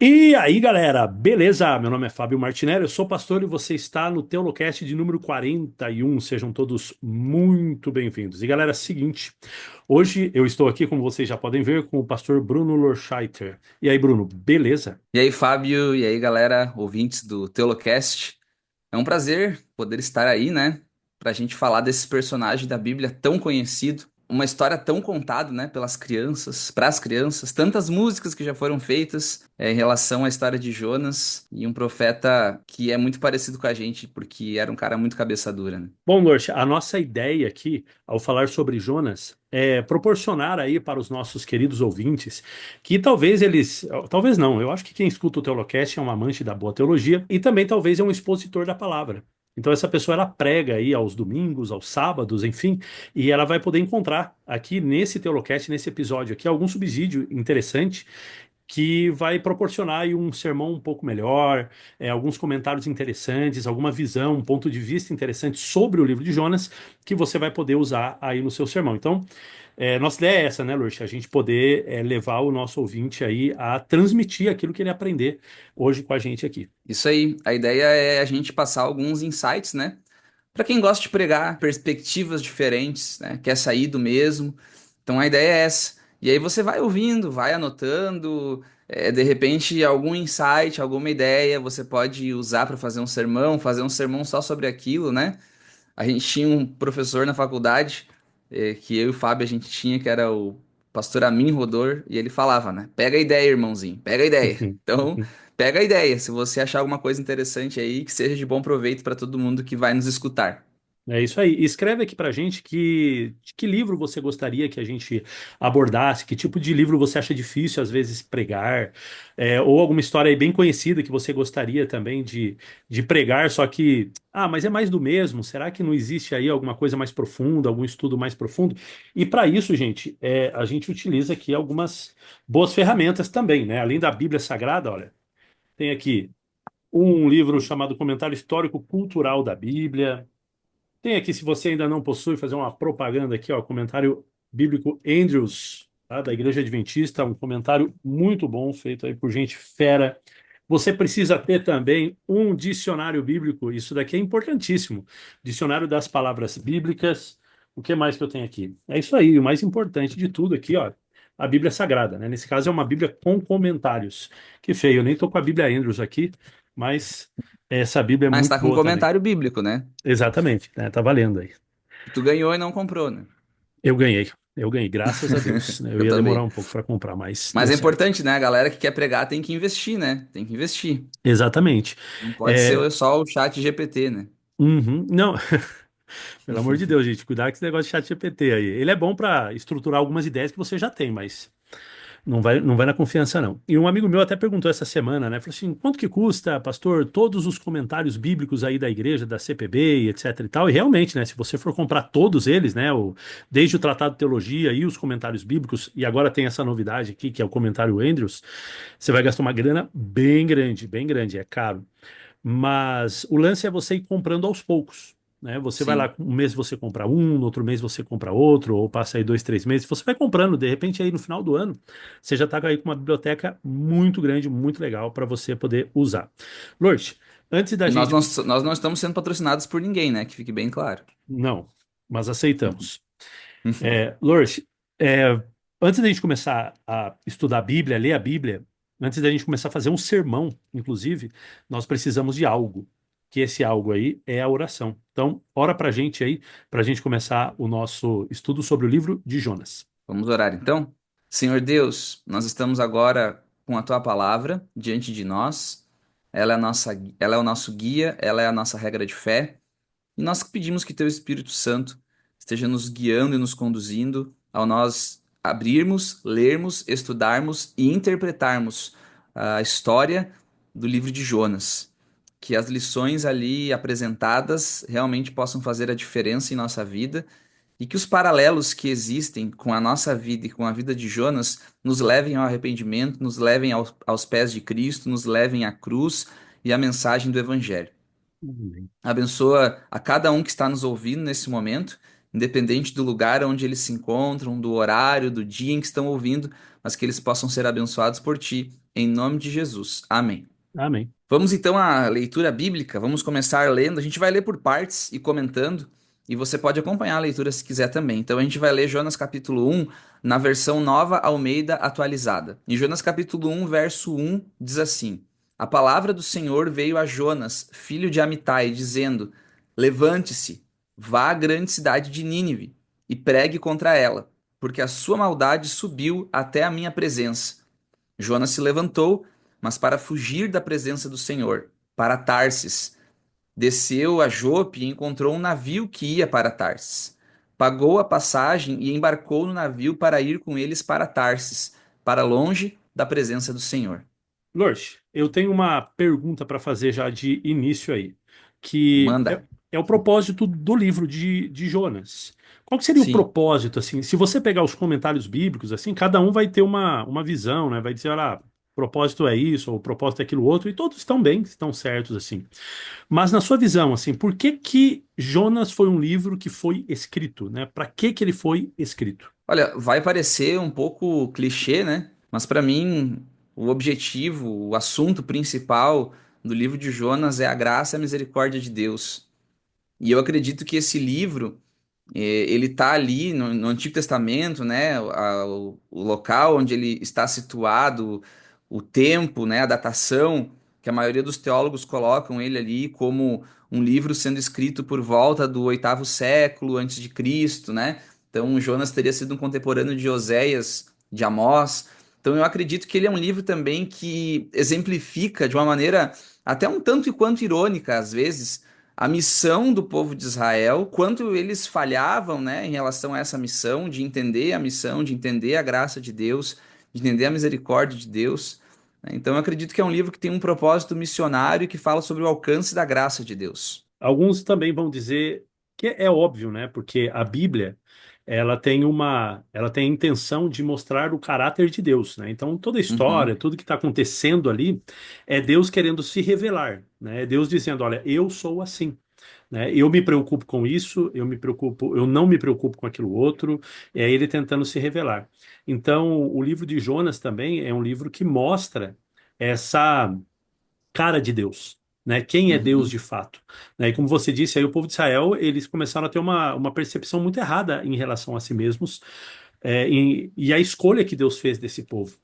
E aí, galera, beleza? Meu nome é Fábio Martinelli, eu sou pastor e você está no Teolocast de número 41. Sejam todos muito bem-vindos. E galera, seguinte, hoje eu estou aqui, como vocês já podem ver, com o pastor Bruno Lorscheiter. E aí, Bruno, beleza? E aí, Fábio, e aí, galera, ouvintes do Teolocast. É um prazer poder estar aí, né, pra gente falar desse personagem da Bíblia tão conhecido, uma história tão contada, né, pelas crianças, para as crianças, tantas músicas que já foram feitas em relação à história de Jonas e um profeta que é muito parecido com a gente, porque era um cara muito cabeça dura, né? Bom, Lorche, a nossa ideia aqui, ao falar sobre Jonas, é proporcionar aí para os nossos queridos ouvintes que talvez eles, talvez não, eu acho que quem escuta o Teolocast é um amante da boa teologia e também talvez é um expositor da palavra. Então essa pessoa ela prega aí aos domingos, aos sábados, enfim, e ela vai poder encontrar aqui nesse Teolocast, nesse episódio aqui, algum subsídio interessante que vai proporcionar aí um sermão um pouco melhor, alguns comentários interessantes, alguma visão, um ponto de vista interessante sobre o livro de Jonas, que você vai poder usar aí no seu sermão. Então, nossa ideia é essa, né, Lurch? A gente poder levar o nosso ouvinte aí a transmitir aquilo que ele aprender hoje com a gente aqui. Isso aí, a ideia é a gente passar alguns insights, né? Para quem gosta de pregar perspectivas diferentes, né? Quer sair do mesmo. Então a ideia é essa. E aí você vai ouvindo, vai anotando, de repente algum insight, alguma ideia você pode usar para fazer um sermão só sobre aquilo, né? A gente tinha um professor na faculdade, que eu e o Fábio a gente tinha, que era o pastor Amin Rodor, e ele falava, né? Pega a ideia, irmãozinho, pega a ideia. Então, pega a ideia. Se você achar alguma coisa interessante aí, que seja de bom proveito para todo mundo que vai nos escutar. É isso aí. Escreve aqui pra gente que livro você gostaria que a gente abordasse, que tipo de livro você acha difícil às vezes pregar, ou alguma história aí bem conhecida que você gostaria também de pregar, só que, mas é mais do mesmo. Será que não existe aí alguma coisa mais profunda, algum estudo mais profundo? E para isso, gente, a gente utiliza aqui algumas boas ferramentas também, né? Além da Bíblia Sagrada, olha, tem aqui um livro chamado Comentário Histórico Cultural da Bíblia. Tem aqui, se você ainda não possui, fazer uma propaganda aqui, ó, comentário bíblico Andrews, tá, da Igreja Adventista, um comentário muito bom, feito aí por gente fera. Você precisa ter também um dicionário bíblico, isso daqui é importantíssimo. Dicionário das palavras bíblicas. O que mais que eu tenho aqui? É isso aí, o mais importante de tudo aqui, ó, a Bíblia Sagrada, né? Nesse caso é uma Bíblia com comentários. Que feio, eu nem tô com a Bíblia Andrews aqui, mas essa Bíblia é Mas muito tá com um boa também. comentário bíblico, né? Exatamente, né? Tá valendo aí. Tu ganhou e não comprou, né? Eu ganhei, graças a Deus, né? Eu Eu ia demorar também. um pouco para comprar, mas Mas deu é certo. importante, né? A galera que quer pregar tem que investir, né? Tem que investir. Exatamente. Não pode É, ser só o chat GPT, né? uhum, não, pelo amor de Deus, gente, cuidado com esse negócio de chat GPT aí. Ele é bom para estruturar algumas ideias que você já tem, mas não vai na confiança, não. E um amigo meu até perguntou essa semana, né? Falou assim: quanto que custa, pastor, todos os comentários bíblicos aí da igreja, da CPB e etc e tal? E realmente, né? Se você for comprar todos eles, né? Desde o Tratado de Teologia e os comentários bíblicos, e agora tem essa novidade aqui, que é o comentário Andrews, você vai gastar uma grana bem grande, é caro. Mas o lance é você ir comprando aos poucos. Né? Você vai Sim. lá, um mês você compra um, no outro mês você compra outro, ou passa aí 2, 3 meses, você vai comprando, de repente aí no final do ano, você já está aí com uma biblioteca muito grande, muito legal para você poder usar. Lourdes, antes da E gente. nós não estamos sendo patrocinados por ninguém, né? Que fique bem claro. Não, mas aceitamos. Uhum. Lourdes, é, antes da gente começar a estudar a Bíblia, ler a Bíblia, antes da gente começar a fazer um sermão, inclusive, nós precisamos de algo. Que esse algo aí é a oração. Então, ora pra gente aí, pra gente começar o nosso estudo sobre o livro de Jonas. Vamos orar então? Senhor Deus, nós estamos agora com a tua palavra diante de nós. Ela é o nosso guia, ela é a nossa regra de fé. E nós pedimos que teu Espírito Santo esteja nos guiando e nos conduzindo ao nós abrirmos, lermos, estudarmos e interpretarmos a história do livro de Jonas. Que as lições ali apresentadas realmente possam fazer a diferença em nossa vida e que os paralelos que existem com a nossa vida e com a vida de Jonas nos levem ao arrependimento, nos levem aos pés de Cristo, nos levem à cruz e à mensagem do Evangelho. Amém. Abençoa a cada um que está nos ouvindo nesse momento, independente do lugar onde eles se encontram, do horário, do dia em que estão ouvindo, mas que eles possam ser abençoados por ti em nome de Jesus. Amém. Amém. Vamos então à leitura bíblica. Vamos começar lendo. A gente vai ler por partes e comentando, e você pode acompanhar a leitura se quiser também. Então a gente vai ler Jonas capítulo 1 na versão Nova Almeida atualizada. Em Jonas capítulo 1, verso 1 diz assim: A palavra do Senhor veio a Jonas, filho de Amitai, dizendo: Levante-se, vá à grande cidade de Nínive e pregue contra ela, porque a sua maldade subiu até a minha presença. Jonas se levantou, mas para fugir da presença do Senhor, para Tarsis. Desceu a Jope e encontrou um navio que ia para Tarsis. Pagou a passagem e embarcou no navio para ir com eles para Tarsis, para longe da presença do Senhor. Lorde, eu tenho uma pergunta para fazer já de início aí, que é, Manda. é o propósito do livro de Jonas. Qual que seria o Sim. propósito, assim? Se você pegar os comentários bíblicos, assim, cada um vai ter uma visão, né? Vai dizer, olha, o propósito é isso, ou o propósito é aquilo outro, e todos estão bem, estão certos, assim. Mas na sua visão, assim, por que que Jonas foi um livro que foi escrito, né? Para que ele foi escrito? Olha, vai parecer um pouco clichê, né? Mas para mim, o objetivo, o assunto principal do livro de Jonas é a graça e a misericórdia de Deus. E eu acredito que esse livro ele está ali no Antigo Testamento, né? O local onde ele está situado, o tempo, né? A datação, que a maioria dos teólogos colocam ele ali como um livro sendo escrito por volta do oitavo século antes de Cristo, né? Então Jonas teria sido um contemporâneo de Oséias, de Amós. Então eu acredito que ele é um livro também que exemplifica de uma maneira até um tanto e quanto irônica, às vezes, a missão do povo de Israel, quanto eles falhavam, né, em relação a essa missão, de entender a missão, de entender a graça de Deus, de entender a misericórdia de Deus. Então, eu acredito que é um livro que tem um propósito missionário e que fala sobre o alcance da graça de Deus. Alguns também vão dizer que é óbvio, né? Porque a Bíblia, ela tem a intenção de mostrar o caráter de Deus, né? Então, toda a história, Uhum, tudo que está acontecendo ali, é Deus querendo se revelar, né? É Deus dizendo, olha, eu sou assim, né? Eu me preocupo com isso, eu não me preocupo com aquilo outro, é ele tentando se revelar. Então, o livro de Jonas também é um livro que mostra essa cara de Deus, né? Quem é Deus de uhum, fato, né? E como você disse, aí o povo de Israel, eles começaram a ter uma percepção muito errada em relação a si mesmos, e a escolha que Deus fez desse povo.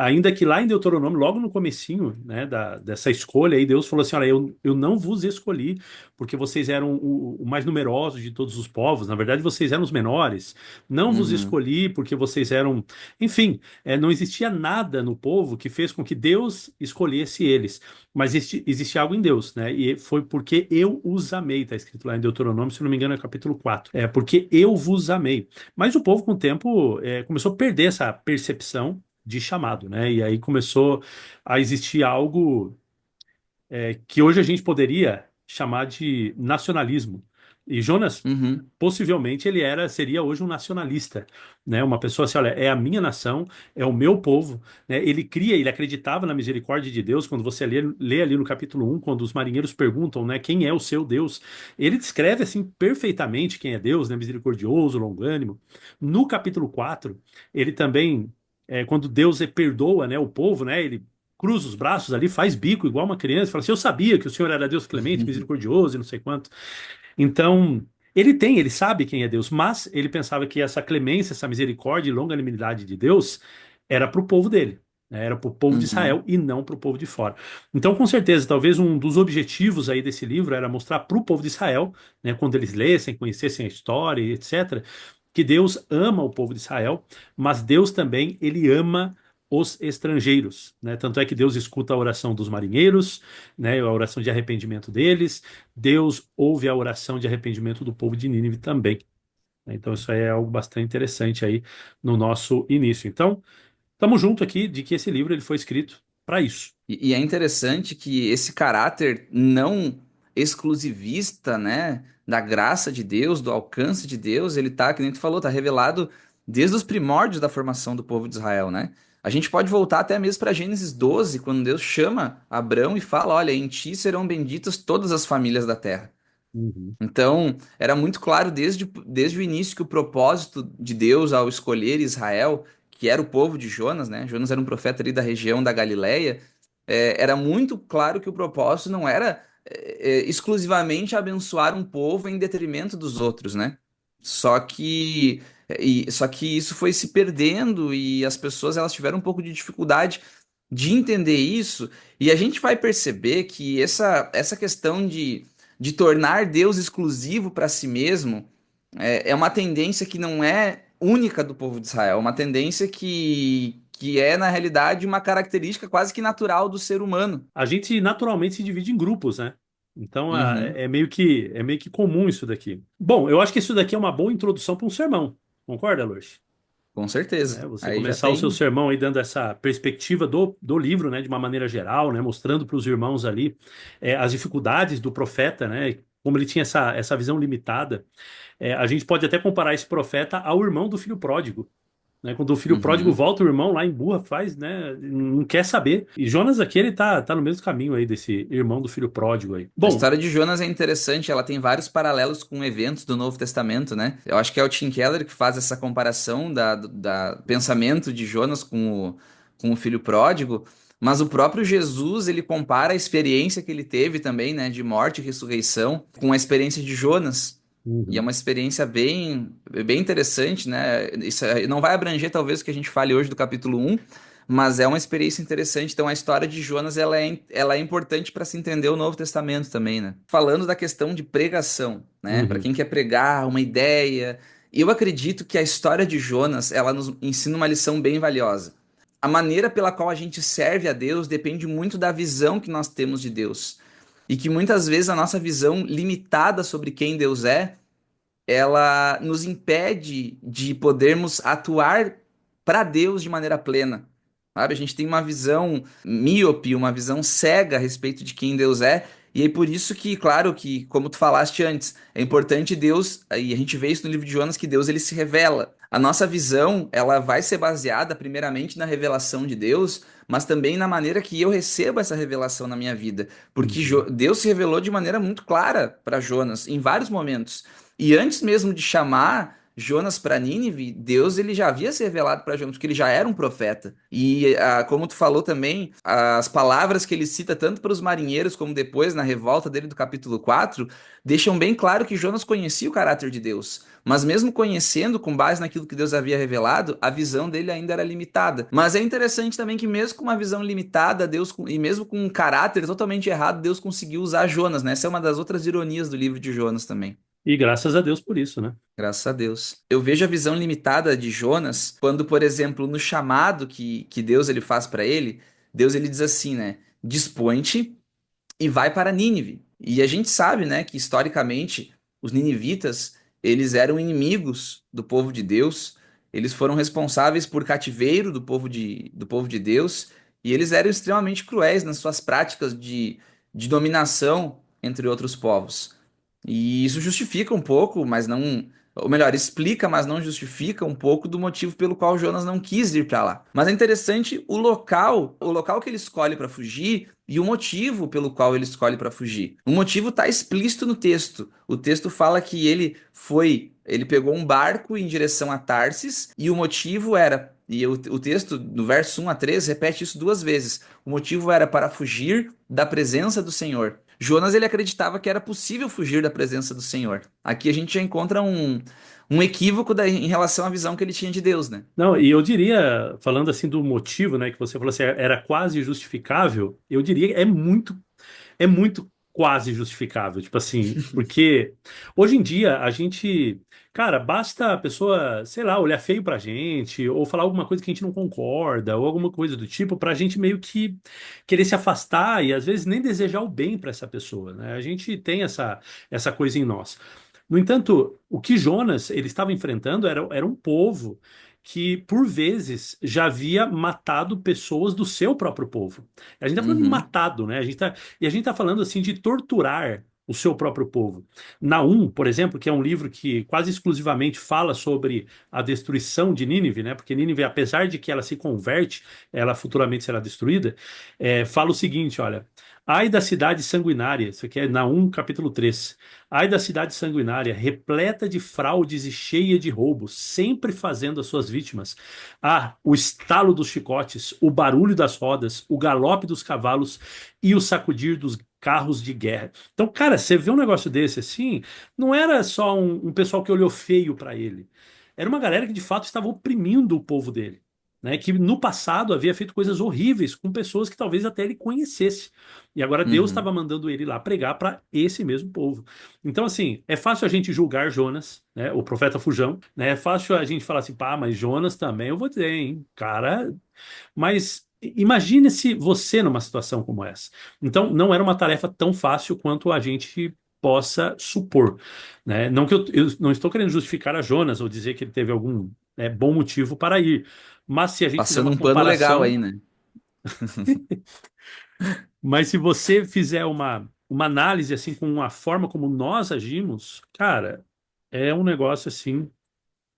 Ainda que lá em Deuteronômio, logo no comecinho, né, dessa escolha aí, Deus falou assim, olha, eu não vos escolhi porque vocês eram o mais numeroso de todos os povos, na verdade vocês eram os menores, não vos uhum, escolhi porque vocês eram, enfim, não existia nada no povo que fez com que Deus escolhesse eles, mas existe algo em Deus, né, e foi porque eu os amei, está escrito lá em Deuteronômio, se não me engano é capítulo 4, porque eu vos amei. Mas o povo, com o tempo, começou a perder essa percepção de chamado, né? E aí começou a existir algo que hoje a gente poderia chamar de nacionalismo. E Jonas, uhum, possivelmente, seria hoje um nacionalista, né? Uma pessoa assim, olha, é a minha nação, é o meu povo, né? Ele acreditava na misericórdia de Deus, quando você lê ali no capítulo 1, quando os marinheiros perguntam, né, quem é o seu Deus, ele descreve, assim, perfeitamente quem é Deus, né? Misericordioso, longânimo. No capítulo 4, ele também, quando Deus perdoa, né, o povo, né, ele cruza os braços ali, faz bico igual uma criança, fala assim: Eu sabia que o Senhor era Deus clemente, misericordioso e não sei quanto. Então, ele sabe quem é Deus, mas ele pensava que essa clemência, essa misericórdia e longanimidade de Deus era para o povo dele, né? Era para o povo de uhum. Israel e não para o povo de fora. Então, com certeza, talvez um dos objetivos aí desse livro era mostrar para o povo de Israel, né, quando eles lessem, conhecessem a história, e etc., que Deus ama o povo de Israel, mas Deus também ele ama os estrangeiros, né? Tanto é que Deus escuta a oração dos marinheiros, né, a oração de arrependimento deles. Deus ouve a oração de arrependimento do povo de Nínive também, né? Então isso aí é algo bastante interessante aí no nosso início. Então, estamos junto aqui de que esse livro ele foi escrito para isso. E é interessante que esse caráter não exclusivista, né, da graça de Deus, do alcance de Deus, ele tá, que nem tu falou, tá revelado desde os primórdios da formação do povo de Israel, né? A gente pode voltar até mesmo para Gênesis 12, quando Deus chama Abrão e fala: Olha, em ti serão benditas todas as famílias da terra. Uhum. Então, era muito claro desde o início que o propósito de Deus ao escolher Israel, que era o povo de Jonas, né? Jonas era um profeta ali da região da Galileia. Era muito claro que o propósito não era exclusivamente abençoar um povo em detrimento dos outros, né? Só que, só que isso foi se perdendo e as pessoas elas tiveram um pouco de dificuldade de entender isso, e a gente vai perceber que essa questão de tornar Deus exclusivo para si mesmo é uma tendência que não é única do povo de Israel, é uma tendência que é, na realidade, uma característica quase que natural do ser humano. A gente naturalmente se divide em grupos, né? Então Uhum, é meio que comum isso daqui. Bom, eu acho que isso daqui é uma boa introdução para um sermão. Concorda, Lourdes? com Né? certeza. Você Aí já começar o seu tem. sermão aí dando essa perspectiva do livro, né, de uma maneira geral, né, mostrando para os irmãos ali as dificuldades do profeta, né, como ele tinha essa visão limitada. A gente pode até comparar esse profeta ao irmão do filho pródigo. Né? Quando o filho pródigo Uhum. volta, o irmão lá emburra, faz, né? Não quer saber. E Jonas aqui, ele tá no mesmo caminho aí desse irmão do filho pródigo aí. A Bom, história de Jonas é interessante, ela tem vários paralelos com eventos do Novo Testamento, né? Eu acho que é o Tim Keller que faz essa comparação da pensamento de Jonas com o filho pródigo, mas o próprio Jesus, ele compara a experiência que ele teve também, né, de morte e ressurreição, com a experiência de Jonas. E é uhum, uma experiência bem interessante, né? Isso não vai abranger talvez o que a gente fale hoje do capítulo um, mas é uma experiência interessante. Então, a história de Jonas ela é importante para se entender o Novo Testamento também, né? Falando da questão de pregação, né? Para uhum, quem quer pregar uma ideia, eu acredito que a história de Jonas ela nos ensina uma lição bem valiosa. A maneira pela qual a gente serve a Deus depende muito da visão que nós temos de Deus. E que muitas vezes a nossa visão limitada sobre quem Deus ela nos impede de podermos atuar para Deus de maneira plena. Sabe? A gente tem uma visão míope, uma visão cega a respeito de quem Deus é. E aí por isso que, claro, que como tu falaste antes, é importante Deus, e a gente vê isso no livro de Jonas, que Deus ele se revela. A nossa visão, ela vai ser baseada primeiramente na revelação de Deus, mas também na maneira que eu recebo essa revelação na minha vida. Porque uhum. Deus se revelou de maneira muito clara para Jonas em vários momentos. E antes mesmo de chamar Jonas para Nínive, Deus ele já havia se revelado para Jonas, porque ele já era um profeta. E como tu falou também, as palavras que ele cita tanto para os marinheiros como depois na revolta dele do capítulo 4 deixam bem claro que Jonas conhecia o caráter de Deus. Mas mesmo conhecendo, com base naquilo que Deus havia revelado, a visão dele ainda era limitada. Mas é interessante também que mesmo com uma visão limitada, e mesmo com um caráter totalmente errado, Deus conseguiu usar Jonas, né? Essa é uma das outras ironias do livro de Jonas também. E graças a Deus por isso, né? Graças a Deus. Eu vejo a visão limitada de Jonas quando, por exemplo, no chamado que Deus ele faz para ele, Deus ele diz assim, né? Dispõe-te e vai para Nínive. E a gente sabe, né, que historicamente os ninivitas, eles eram inimigos do povo de Deus, eles foram responsáveis por cativeiro do povo de Deus, e eles eram extremamente cruéis nas suas práticas de dominação entre outros povos. E isso justifica um pouco, mas não. Ou melhor, explica, mas não justifica um pouco do motivo pelo qual Jonas não quis ir para lá. Mas é interessante o local que ele escolhe para fugir e o motivo pelo qual ele escolhe para fugir. O motivo está explícito no texto. O texto fala que ele pegou um barco em direção a Tarsis e o motivo era, e o texto no verso 1 a 3 repete isso duas vezes. O motivo era para fugir da presença do Senhor. Jonas ele acreditava que era possível fugir da presença do Senhor. Aqui a gente já encontra um equívoco em relação à visão que ele tinha de Deus, né? Não, e eu diria, falando assim do motivo, né, que você falou assim, era quase justificável, eu diria que é muito quase justificável, tipo assim, porque hoje em dia a gente, cara, basta a pessoa, sei lá, olhar feio pra gente, ou falar alguma coisa que a gente não concorda, ou alguma coisa do tipo, pra gente meio que querer se afastar e às vezes nem desejar o bem pra essa pessoa, né? A gente tem essa coisa em nós. No entanto, o que Jonas ele estava enfrentando era um povo que, por vezes, já havia matado pessoas do seu próprio povo. A gente está falando de Uhum, matado, né? E a gente está falando assim de torturar o seu próprio povo. Naum, por exemplo, que é um livro que quase exclusivamente fala sobre a destruição de Nínive, né? Porque Nínive, apesar de que ela se converte, ela futuramente será destruída, fala o seguinte, olha. Ai da cidade sanguinária, isso aqui é Naum capítulo 3. Ai da cidade sanguinária, repleta de fraudes e cheia de roubos, sempre fazendo as suas vítimas. Ah, o estalo dos chicotes, o barulho das rodas, o galope dos cavalos e o sacudir dos carros de guerra. Então, cara, você vê um negócio desse assim, não era só um pessoal que olhou feio para ele. Era uma galera que de fato estava oprimindo o povo dele. Né, que no passado havia feito coisas horríveis com pessoas que talvez até ele conhecesse. E agora Deus estava Uhum. mandando ele lá pregar para esse mesmo povo. Então, assim, é fácil a gente julgar Jonas, né, o profeta fujão, né? É fácil a gente falar assim, pá, mas Jonas também eu vou dizer, hein, cara. Mas imagine se você numa situação como essa. Então, não era uma tarefa tão fácil quanto a gente possa supor, né? Não que eu não estou querendo justificar a Jonas ou dizer que ele teve algum bom motivo para ir, mas se a gente fizer Passando uma um pano legal comparação, aí, né? mas se você fizer uma análise assim com a forma como nós agimos, cara, é um negócio assim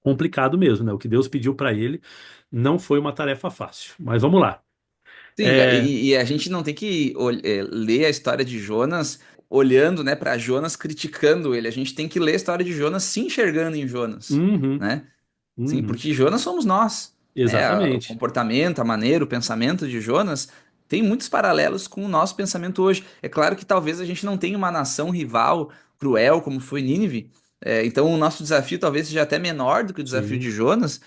complicado mesmo, né? O que Deus pediu para ele não foi uma tarefa fácil. Mas vamos lá. Sim, É, e a gente não tem que ler a história de Jonas olhando, né, para Jonas criticando ele. A gente tem que ler a história de Jonas se enxergando em Jonas, uhum, né? Sim, uhum, porque Jonas somos nós, né? O exatamente. comportamento, a maneira, o pensamento de Jonas tem muitos paralelos com o nosso pensamento hoje. É claro que talvez a gente não tenha uma nação rival cruel como foi Nínive, então o nosso desafio talvez seja até menor do que o desafio Sim, de Jonas,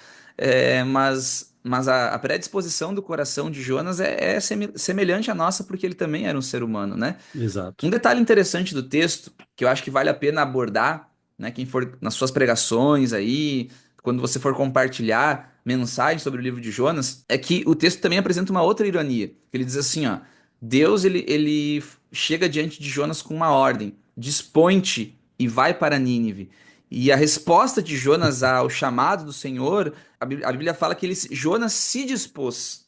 mas a predisposição do coração de Jonas é semelhante à nossa, porque ele também era um ser humano, né? exato. Um detalhe interessante do texto, que eu acho que vale a pena abordar, né, quem for nas suas pregações aí, quando você for compartilhar mensagens sobre o livro de Jonas, é que o texto também apresenta uma outra ironia. Que ele diz assim, ó, Deus ele chega diante de Jonas com uma ordem, dispõe-te e vai para Nínive. E a resposta de Jonas ao chamado do Senhor, a Bíblia fala que Jonas se dispôs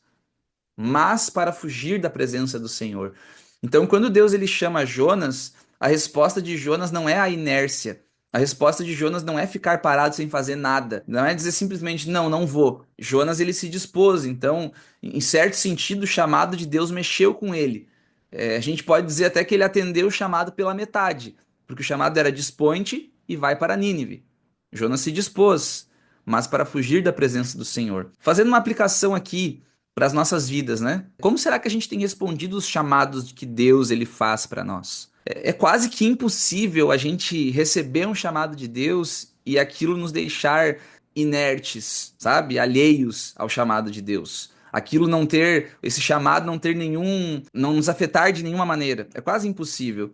mas para fugir da presença do Senhor. Então, quando Deus ele chama Jonas, a resposta de Jonas não é a inércia. A resposta de Jonas não é ficar parado sem fazer nada. Não é dizer simplesmente não, não vou. Jonas ele se dispôs. Então, em certo sentido, o chamado de Deus mexeu com ele. A gente pode dizer até que ele atendeu o chamado pela metade, porque o chamado era dispõe-te e vai para Nínive. Jonas se dispôs, mas para fugir da presença do Senhor. Fazendo uma aplicação aqui para as nossas vidas, né? Como será que a gente tem respondido os chamados que Deus ele faz para nós? É quase que impossível a gente receber um chamado de Deus e aquilo nos deixar inertes, sabe? Alheios ao chamado de Deus. Aquilo não ter, esse chamado não ter nenhum, não nos afetar de nenhuma maneira. É quase impossível.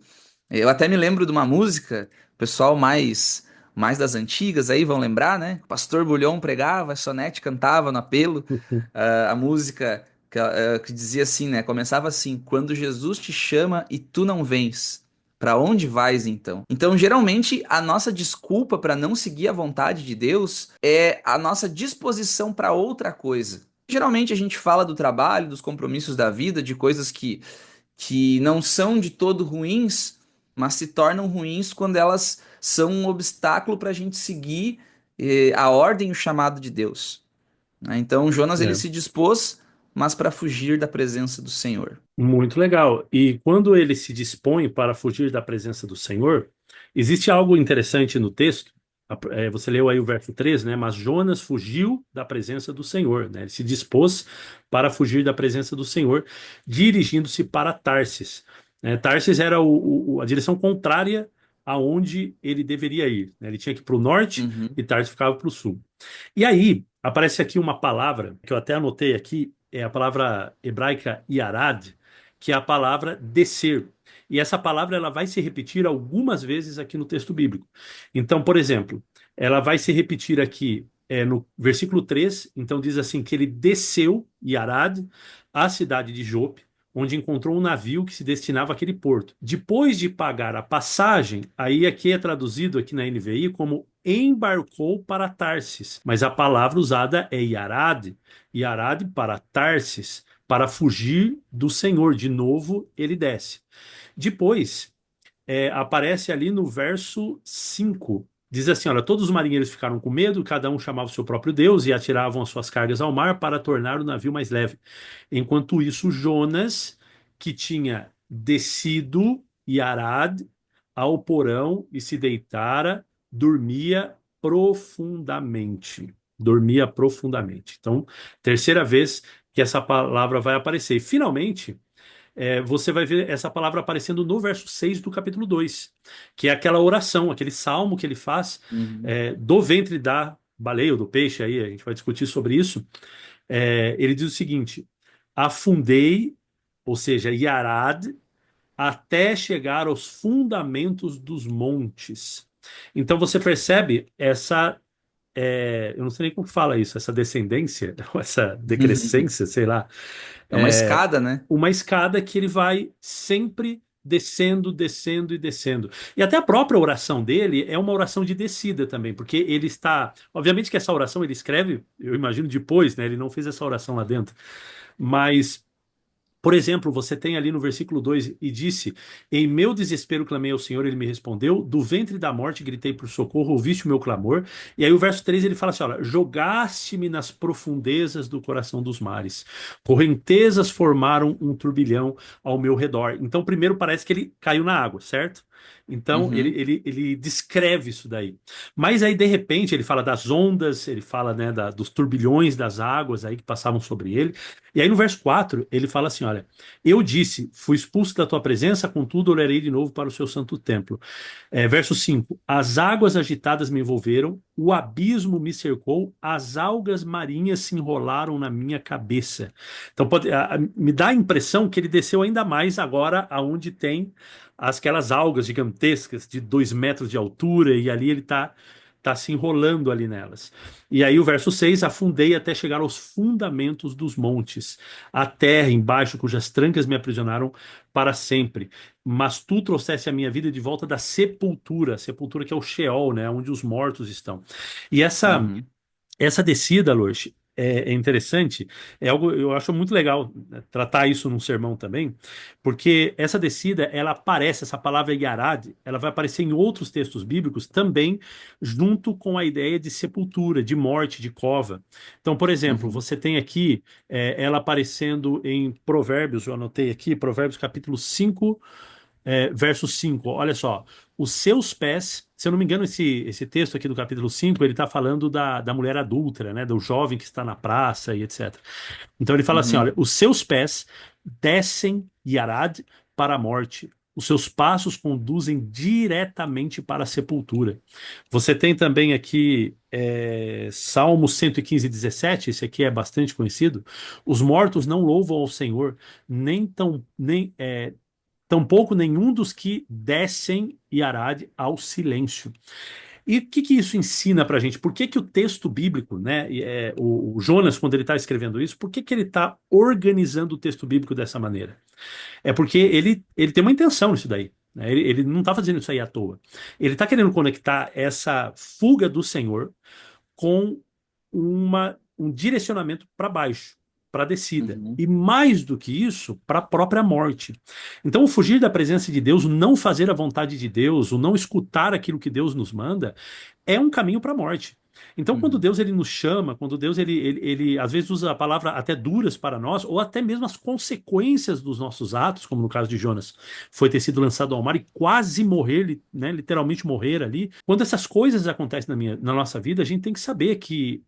Eu até me lembro de uma música, o pessoal mais das antigas aí vão lembrar, né? O Pastor Bulhão pregava, a Sonete cantava no apelo, a música que dizia assim, né? Começava assim: Quando Jesus te chama e tu não vens, para onde vais então? Então, geralmente, a nossa desculpa para não seguir a vontade de Deus é a nossa disposição para outra coisa. Geralmente a gente fala do trabalho, dos compromissos da vida, de coisas que não são de todo ruins, mas se tornam ruins quando elas são um obstáculo para a gente seguir a ordem e o chamado de Deus, né? Então Jonas ele É, se dispôs, mas para fugir da presença do Senhor. muito legal. E quando ele se dispõe para fugir da presença do Senhor, existe algo interessante no texto. Você leu aí o verso 3, né? Mas Jonas fugiu da presença do Senhor, né? Ele se dispôs para fugir da presença do Senhor, dirigindo-se para Tarsis. Tarsis era a direção contrária aonde ele deveria ir, né? Ele tinha que ir para o norte Uhum, e Tarsis ficava para o sul. E aí, aparece aqui uma palavra que eu até anotei aqui, é a palavra hebraica yarad, que é a palavra descer. E essa palavra ela vai se repetir algumas vezes aqui no texto bíblico. Então, por exemplo, ela vai se repetir aqui no versículo 3. Então diz assim que ele desceu, Yarad, à cidade de Jope, onde encontrou um navio que se destinava àquele porto. Depois de pagar a passagem, aí aqui é traduzido aqui na NVI como embarcou para Tarsis, mas a palavra usada é Yarad, Yarad para Tarsis, para fugir do Senhor. De novo, ele desce. Depois, aparece ali no verso 5. Diz assim: olha, todos os marinheiros ficaram com medo, cada um chamava o seu próprio Deus e atiravam as suas cargas ao mar para tornar o navio mais leve. Enquanto isso, Jonas, que tinha descido e Arad ao porão e se deitara, dormia profundamente. Dormia profundamente. Então, terceira vez que essa palavra vai aparecer. E, finalmente, você vai ver essa palavra aparecendo no verso 6 do capítulo 2, que é aquela oração, aquele salmo que ele faz Uhum. do ventre da baleia ou do peixe, aí a gente vai discutir sobre isso. Ele diz o seguinte: afundei, ou seja, Yarad, até chegar aos fundamentos dos montes. Então você percebe essa, eu não sei nem como fala isso, essa descendência, ou essa decrescência, sei lá, É uma é, escada, né? uma escada que ele vai sempre descendo, descendo e descendo. E até a própria oração dele é uma oração de descida também, porque ele está, obviamente que essa oração ele escreve, eu imagino depois, né? Ele não fez essa oração lá dentro, mas por exemplo, você tem ali no versículo 2 e disse: Em meu desespero clamei ao Senhor, ele me respondeu. Do ventre da morte gritei por socorro, ouviste o meu clamor. E aí o verso 3 ele fala assim: Olha, jogaste-me nas profundezas do coração dos mares, correntezas formaram um turbilhão ao meu redor. Então, primeiro parece que ele caiu na água, certo? Então, Uhum. ele descreve isso daí. Mas aí, de repente, ele fala das ondas, ele fala, né, dos turbilhões das águas aí que passavam sobre ele. E aí no verso 4 ele fala assim: Olha, eu disse, fui expulso da tua presença, contudo olharei de novo para o seu santo templo. Verso 5: As águas agitadas me envolveram, o abismo me cercou, as algas marinhas se enrolaram na minha cabeça. Então me dá a impressão que ele desceu ainda mais agora aonde tem aquelas algas gigantescas de 2 metros de altura, e ali ele está tá se enrolando ali nelas. E aí o verso 6: Afundei até chegar aos fundamentos dos montes, a terra embaixo cujas trancas me aprisionaram para sempre. Mas tu trouxeste a minha vida de volta da sepultura, sepultura que é o Sheol, né, onde os mortos estão. E Uhum. essa descida, Lourdes, é interessante, é algo eu acho muito legal, né, tratar isso num sermão também, porque essa descida, ela aparece, essa palavra Yarad, ela vai aparecer em outros textos bíblicos também, junto com a ideia de sepultura, de morte, de cova. Então, por exemplo, Uhum. você tem aqui ela aparecendo em Provérbios, eu anotei aqui, Provérbios capítulo 5 verso 5, olha só, os seus pés, se eu não me engano, esse texto aqui do capítulo 5 ele está falando da mulher adúltera, né, do jovem que está na praça e etc. Então ele fala assim, olha, Uhum. os seus pés descem Yarad para a morte, os seus passos conduzem diretamente para a sepultura. Você tem também aqui Salmo 115:17, esse aqui é bastante conhecido, os mortos não louvam ao Senhor, tampouco nenhum dos que descem Yarad ao silêncio. E o que que isso ensina para a gente? Por que que o texto bíblico, né, o Jonas, quando ele está escrevendo isso, por que que ele está organizando o texto bíblico dessa maneira? É porque ele tem uma intenção nisso daí, né? Ele não está fazendo isso aí à toa. Ele está querendo conectar essa fuga do Senhor com um direcionamento para baixo, para a descida. Uhum. E mais do que isso, para a própria morte. Então, o fugir da presença de Deus, o não fazer a vontade de Deus, o não escutar aquilo que Deus nos manda, é um caminho para a morte. Então, quando Uhum. Deus ele nos chama, quando Deus ele às vezes usa a palavra até duras para nós, ou até mesmo as consequências dos nossos atos, como no caso de Jonas, foi ter sido lançado ao mar e quase morrer, né, literalmente morrer ali. Quando essas coisas acontecem na nossa vida, a gente tem que saber que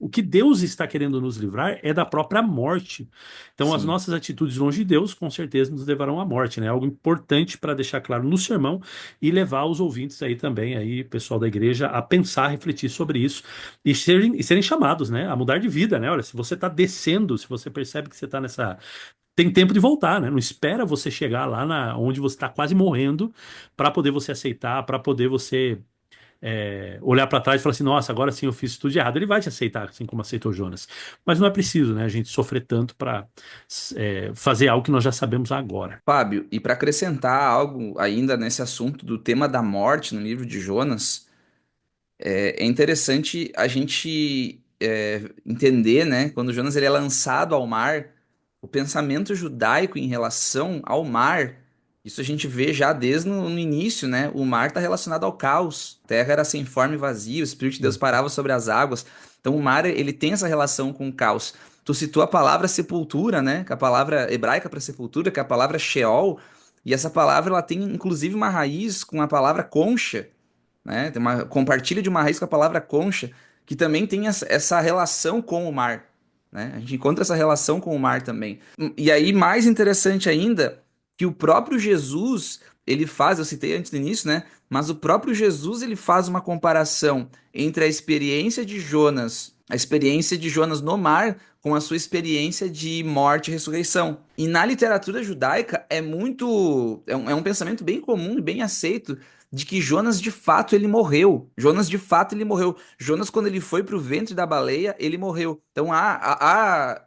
o que Deus está querendo nos livrar é da própria morte. Então, as Sim. nossas atitudes longe de Deus, com certeza, nos levarão à morte, né? Algo importante para deixar claro no sermão e levar os ouvintes aí também, aí, pessoal da igreja, a pensar, refletir sobre isso e serem chamados, né? A mudar de vida, né? Olha, se você está descendo, se você percebe que você está nessa. Tem tempo de voltar, né? Não espera você chegar lá onde você está quase morrendo para poder você aceitar, para poder você olhar para trás e falar assim, nossa, agora sim eu fiz tudo de errado. Ele vai te aceitar, assim como aceitou Jonas. Mas não é preciso, né, a gente sofrer tanto para fazer algo que nós já sabemos agora. Fábio, e para acrescentar algo ainda nesse assunto do tema da morte no livro de Jonas, é interessante a gente entender, né, quando Jonas ele é lançado ao mar, o pensamento judaico em relação ao mar, isso a gente vê já desde no início, né? O mar está relacionado ao caos, a terra era sem forma e vazia, o Espírito de Deus parava sobre as águas. Então o mar ele tem essa relação com o caos. Tu citou a palavra sepultura, né? Que é a palavra hebraica para sepultura, que é a palavra Sheol. E essa palavra ela tem inclusive uma raiz com a palavra concha, né? Compartilha de uma raiz com a palavra concha, que também tem essa relação com o mar, né? A gente encontra essa relação com o mar também. E aí, mais interessante ainda, que o próprio Jesus, ele faz, eu citei antes no início, né? Mas o próprio Jesus, ele faz uma comparação entre a experiência de Jonas no mar, com a sua experiência de morte e ressurreição. E na literatura judaica é um pensamento bem comum e bem aceito de que Jonas de fato ele morreu. Jonas de fato ele morreu. Jonas, quando ele foi para o ventre da baleia, ele morreu. Então há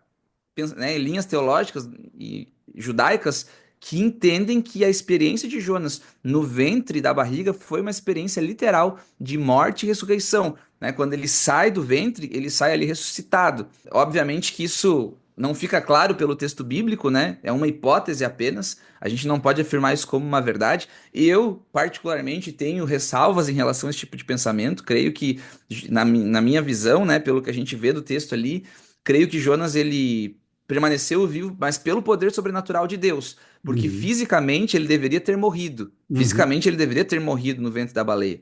linhas teológicas e judaicas que entendem que a experiência de Jonas no ventre da barriga foi uma experiência literal de morte e ressurreição. Né? Quando ele sai do ventre, ele sai ali ressuscitado. Obviamente que isso não fica claro pelo texto bíblico, né? É uma hipótese apenas. A gente não pode afirmar isso como uma verdade. E eu, particularmente, tenho ressalvas em relação a esse tipo de pensamento. Creio que, na minha visão, né, pelo que a gente vê do texto ali, creio que Jonas ele permaneceu vivo, mas pelo poder sobrenatural de Deus, porque Uhum. fisicamente ele deveria ter morrido. Uhum. Fisicamente ele deveria ter morrido no ventre da baleia.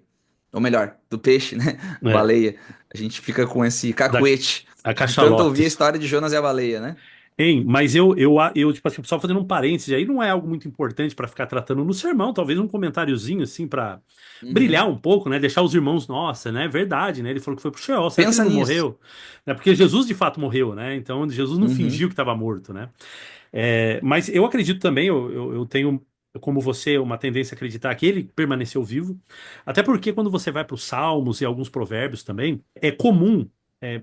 Ou melhor, do peixe, né? É, Baleia. A gente fica com esse da, cacuete a de tanto ouvir a cachalote. história de Jonas e a baleia, né? Hein, mas tipo assim, só fazendo um parênteses aí, não é algo muito importante para ficar tratando no sermão, talvez um comentáriozinho assim para brilhar Uhum. um pouco, né? Deixar os irmãos, nossa, né? Verdade, né? Ele falou que foi pro Sheol, será que ele Pensa não nisso. morreu? Né? Porque Jesus de fato morreu, né? Então Jesus não Uhum. fingiu que estava morto, né? Mas eu acredito também, eu tenho, como você, uma tendência a acreditar que ele permaneceu vivo. Até porque quando você vai para os Salmos e alguns provérbios também, é comum,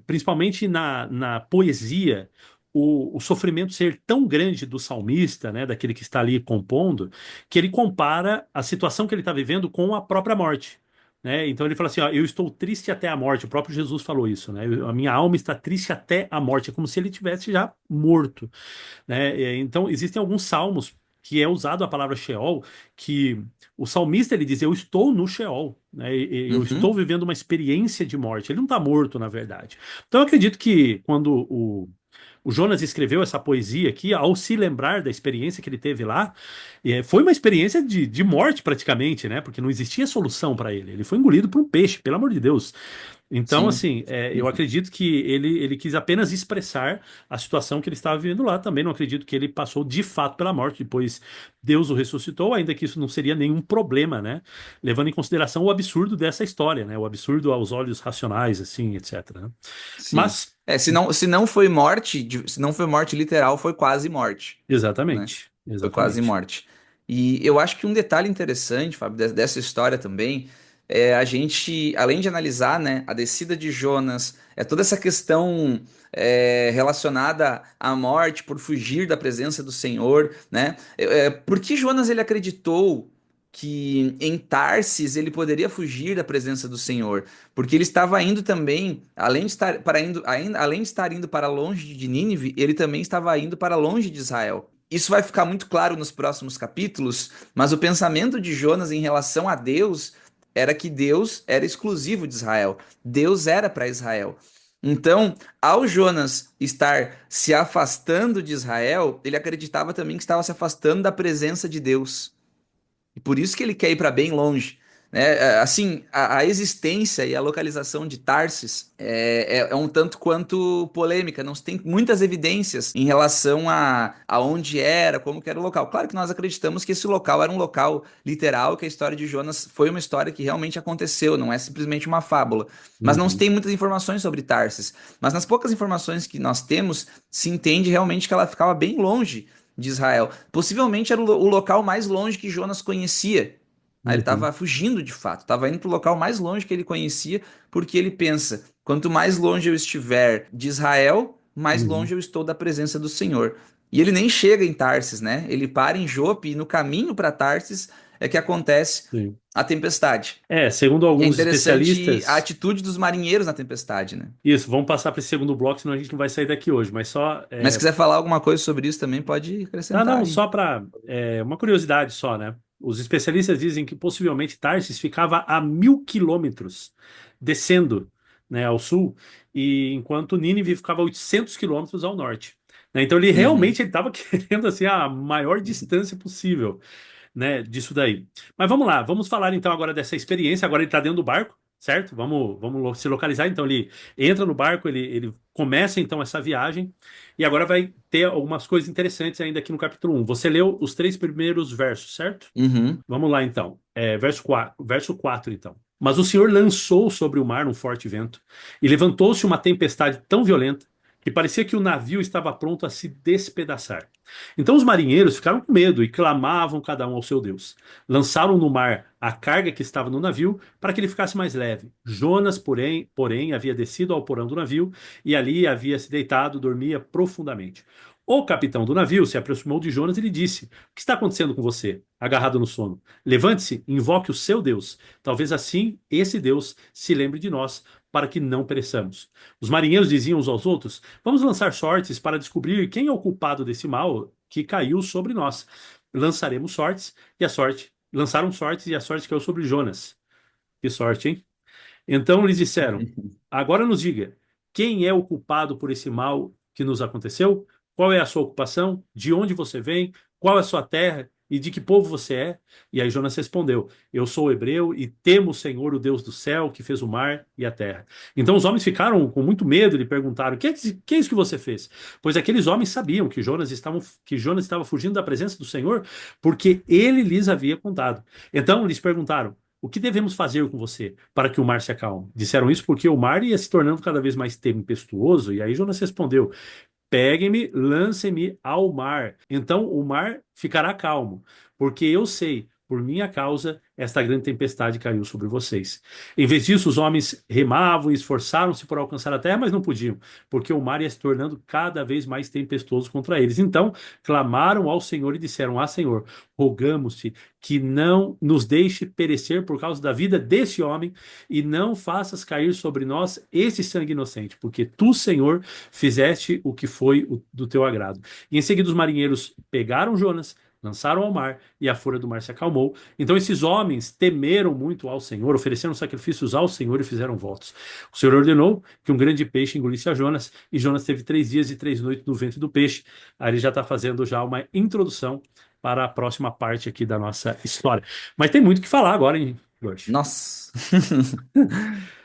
principalmente na poesia, o sofrimento ser tão grande do salmista, né, daquele que está ali compondo, que ele compara a situação que ele está vivendo com a própria morte. Né? Então ele fala assim: ó, eu estou triste até a morte. O próprio Jesus falou isso, né? A minha alma está triste até a morte. É como se ele tivesse já morto, né? Então, existem alguns salmos que é usado a palavra Sheol, que o salmista ele diz: eu estou no Sheol, né? Eu estou Uhum. vivendo uma experiência de morte. Ele não está morto, na verdade. Então, eu acredito que quando o Jonas escreveu essa poesia aqui, ao se lembrar da experiência que ele teve lá, foi uma experiência de morte praticamente, né? Porque não existia solução para ele. Ele foi engolido por um peixe, pelo amor de Deus. Então, Sim. assim, eu acredito que ele quis apenas expressar a situação que ele estava vivendo lá. Também não acredito que ele passou de fato pela morte, depois Deus o ressuscitou, ainda que isso não seria nenhum problema, né? Levando em consideração o absurdo dessa história, né? O absurdo aos olhos racionais, assim, etc. Né? Sim. Mas, Se não foi morte, se não foi morte literal, foi quase morte, né? exatamente, Foi quase exatamente. morte. E eu acho que um detalhe interessante, Fábio, dessa história também, é a gente, além de analisar, né, a descida de Jonas, toda essa questão relacionada à morte por fugir da presença do Senhor, né? Por que Jonas ele acreditou que em Tarsis ele poderia fugir da presença do Senhor? Porque ele estava indo também, além de estar indo para longe de Nínive, ele também estava indo para longe de Israel. Isso vai ficar muito claro nos próximos capítulos, mas o pensamento de Jonas em relação a Deus era que Deus era exclusivo de Israel. Deus era para Israel. Então, ao Jonas estar se afastando de Israel, ele acreditava também que estava se afastando da presença de Deus. E por isso que ele quer ir para bem longe. Né? Assim, a existência e a localização de Tarsis é um tanto quanto polêmica. Não se tem muitas evidências em relação a onde era, como que era o local. Claro que nós acreditamos que esse local era um local literal, que a história de Jonas foi uma história que realmente aconteceu, não é simplesmente uma fábula. Mas não se Uhum, tem muitas informações sobre Tarsis. Mas nas poucas informações que nós temos, se entende realmente que ela ficava bem longe de Israel. Possivelmente era o local mais longe que Jonas conhecia. Ele uhum, estava fugindo de fato, estava indo para o local mais longe que ele conhecia, porque ele pensa: quanto mais longe eu estiver de Israel, mais uhum. longe eu estou da presença do Senhor. E ele nem chega em Tarsis, né? Ele para em Jope e no caminho para Tarsis é que acontece Sim. a tempestade. Segundo E é alguns interessante a especialistas, atitude dos marinheiros na tempestade, né? isso, vamos passar para esse segundo bloco, senão a gente não vai sair daqui hoje, mas só. Mas se quiser falar alguma coisa sobre isso também, pode Ah, acrescentar não, aí. só para uma curiosidade só, né? Os especialistas dizem que possivelmente Tarsis ficava a 1.000 quilômetros descendo né, ao sul, e enquanto Nínive ficava 800 quilômetros ao norte. Né? Então ele Uhum. realmente ele estava querendo assim a maior distância possível, né, disso daí. Mas vamos lá, vamos falar então agora dessa experiência. Agora ele está dentro do barco, certo? Se localizar. Então ele entra no barco, ele começa então essa viagem, e agora vai ter algumas coisas interessantes ainda aqui no capítulo 1. Você leu os três primeiros versos, certo? Uhum. Vamos lá então. Verso 4 então. Mas o Senhor lançou sobre o mar um forte vento, e levantou-se uma tempestade tão violenta que parecia que o navio estava pronto a se despedaçar. Então os marinheiros ficaram com medo e clamavam cada um ao seu Deus. Lançaram no mar a carga que estava no navio para que ele ficasse mais leve. Jonas, porém, havia descido ao porão do navio e ali havia se deitado, dormia profundamente. O capitão do navio se aproximou de Jonas e lhe disse: O que está acontecendo com você, agarrado no sono? Levante-se, invoque o seu Deus. Talvez assim esse Deus se lembre de nós, para que não pereçamos. Os marinheiros diziam uns aos outros: Vamos lançar sortes para descobrir quem é o culpado desse mal que caiu sobre nós. Lançaremos sortes e a sorte. Lançaram sortes e a sorte caiu sobre Jonas. Que sorte, hein? Então lhes disseram: Agora nos diga, quem é o culpado por esse mal que nos aconteceu? Qual é a sua ocupação? De onde você vem? Qual é a sua terra? E de que povo você é? E aí Jonas respondeu: Eu sou hebreu e temo o Senhor, o Deus do céu, que fez o mar e a terra. Então os homens ficaram com muito medo e lhe perguntaram: que é isso que você fez? Pois aqueles homens sabiam que Jonas estava fugindo da presença do Senhor, porque ele lhes havia contado. Então lhes perguntaram: O que devemos fazer com você para que o mar se acalme? Disseram isso porque o mar ia se tornando cada vez mais tempestuoso. E aí Jonas respondeu: Peguem-me, lancem-me ao mar. Então o mar ficará calmo, porque eu sei, por minha causa, esta grande tempestade caiu sobre vocês. Em vez disso, os homens remavam e esforçaram-se por alcançar a terra, mas não podiam, porque o mar ia se tornando cada vez mais tempestuoso contra eles. Então clamaram ao Senhor e disseram: Ah, Senhor, rogamos-te que não nos deixe perecer por causa da vida desse homem e não faças cair sobre nós esse sangue inocente, porque tu, Senhor, fizeste o que foi do teu agrado. E em seguida os marinheiros pegaram Jonas, lançaram ao mar, e a fúria do mar se acalmou. Então esses homens temeram muito ao Senhor, ofereceram sacrifícios ao Senhor e fizeram votos. O Senhor ordenou que um grande peixe engolisse a Jonas, e Jonas teve 3 dias e 3 noites no ventre do peixe. Aí ele já está fazendo já uma introdução para a próxima parte aqui da nossa história. Mas tem muito o que falar agora, hein, Jorge? Nossa.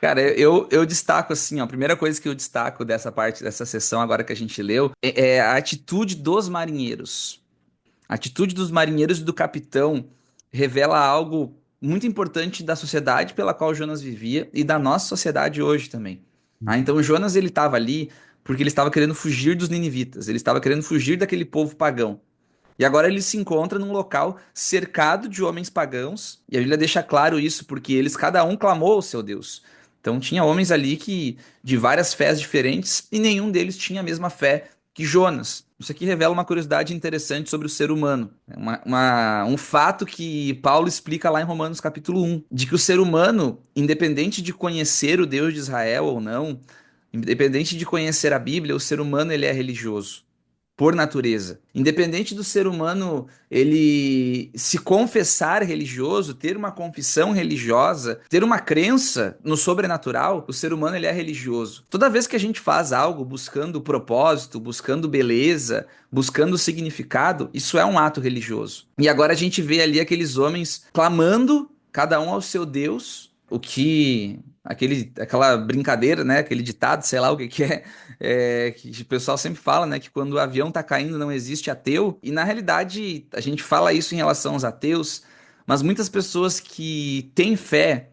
Cara, eu destaco assim, ó, a primeira coisa que eu destaco dessa parte, dessa sessão agora que a gente leu, é a atitude dos marinheiros. A atitude dos marinheiros e do capitão revela algo muito importante da sociedade pela qual Jonas vivia e da nossa sociedade hoje também. Então Jonas ele estava ali porque ele estava querendo fugir dos ninivitas, ele estava querendo fugir daquele povo pagão. E agora ele se encontra num local cercado de homens pagãos, e a Bíblia deixa claro isso, porque eles, cada um clamou ao seu Deus. Então tinha homens ali que de várias fés diferentes, e nenhum deles tinha a mesma fé que Jonas. Isso aqui revela uma curiosidade interessante sobre o ser humano. Um fato que Paulo explica lá em Romanos capítulo 1, de que o ser humano, independente de conhecer o Deus de Israel ou não, independente de conhecer a Bíblia, o ser humano ele é religioso por natureza. Independente do ser humano ele se confessar religioso, ter uma confissão religiosa, ter uma crença no sobrenatural, o ser humano ele é religioso. Toda vez que a gente faz algo buscando propósito, buscando beleza, buscando significado, isso é um ato religioso. E agora a gente vê ali aqueles homens clamando, cada um ao seu Deus, o que aquela brincadeira, né, aquele ditado, sei lá o que que é, que o pessoal sempre fala, né, que quando o avião tá caindo não existe ateu, e na realidade a gente fala isso em relação aos ateus, mas muitas pessoas que têm fé,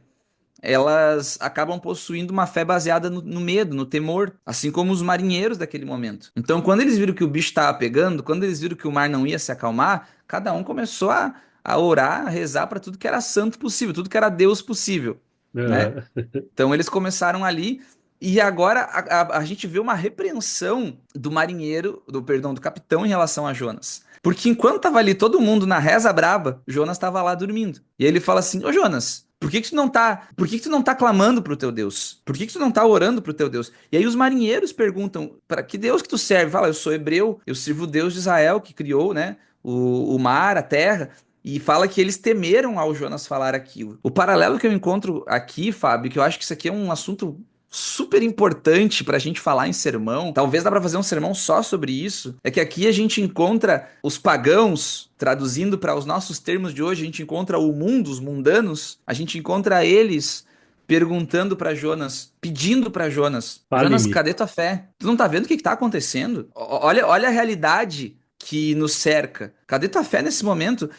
elas acabam possuindo uma fé baseada no medo, no temor, assim como os marinheiros daquele momento. Então, quando eles viram que o bicho estava pegando, quando eles viram que o mar não ia se acalmar, cada um começou a orar, a rezar para tudo que era santo possível, tudo que era Deus possível, né? Aham. Então eles começaram ali e agora a gente vê uma repreensão do marinheiro, do capitão em relação a Jonas. Porque enquanto tava ali todo mundo na reza braba, Jonas estava lá dormindo. E aí ele fala assim: Ô Jonas, por que que tu não tá clamando pro teu Deus? Por que que tu não tá orando pro teu Deus? E aí os marinheiros perguntam: para que Deus que tu serve? Fala: eu sou hebreu, eu sirvo o Deus de Israel que criou, né, o mar, a terra. E fala que eles temeram ao Jonas falar aquilo. O paralelo que eu encontro aqui, Fábio, que eu acho que isso aqui é um assunto super importante para a gente falar em sermão, talvez dá para fazer um sermão só sobre isso, é que aqui a gente encontra os pagãos, traduzindo para os nossos termos de hoje, a gente encontra o mundo, os mundanos, a gente encontra eles perguntando para Jonas, pedindo para Jonas, Jonas, Fale-me. cadê tua fé? Tu não tá vendo o que que tá acontecendo? Olha a realidade que nos cerca. Cadê tua fé nesse momento?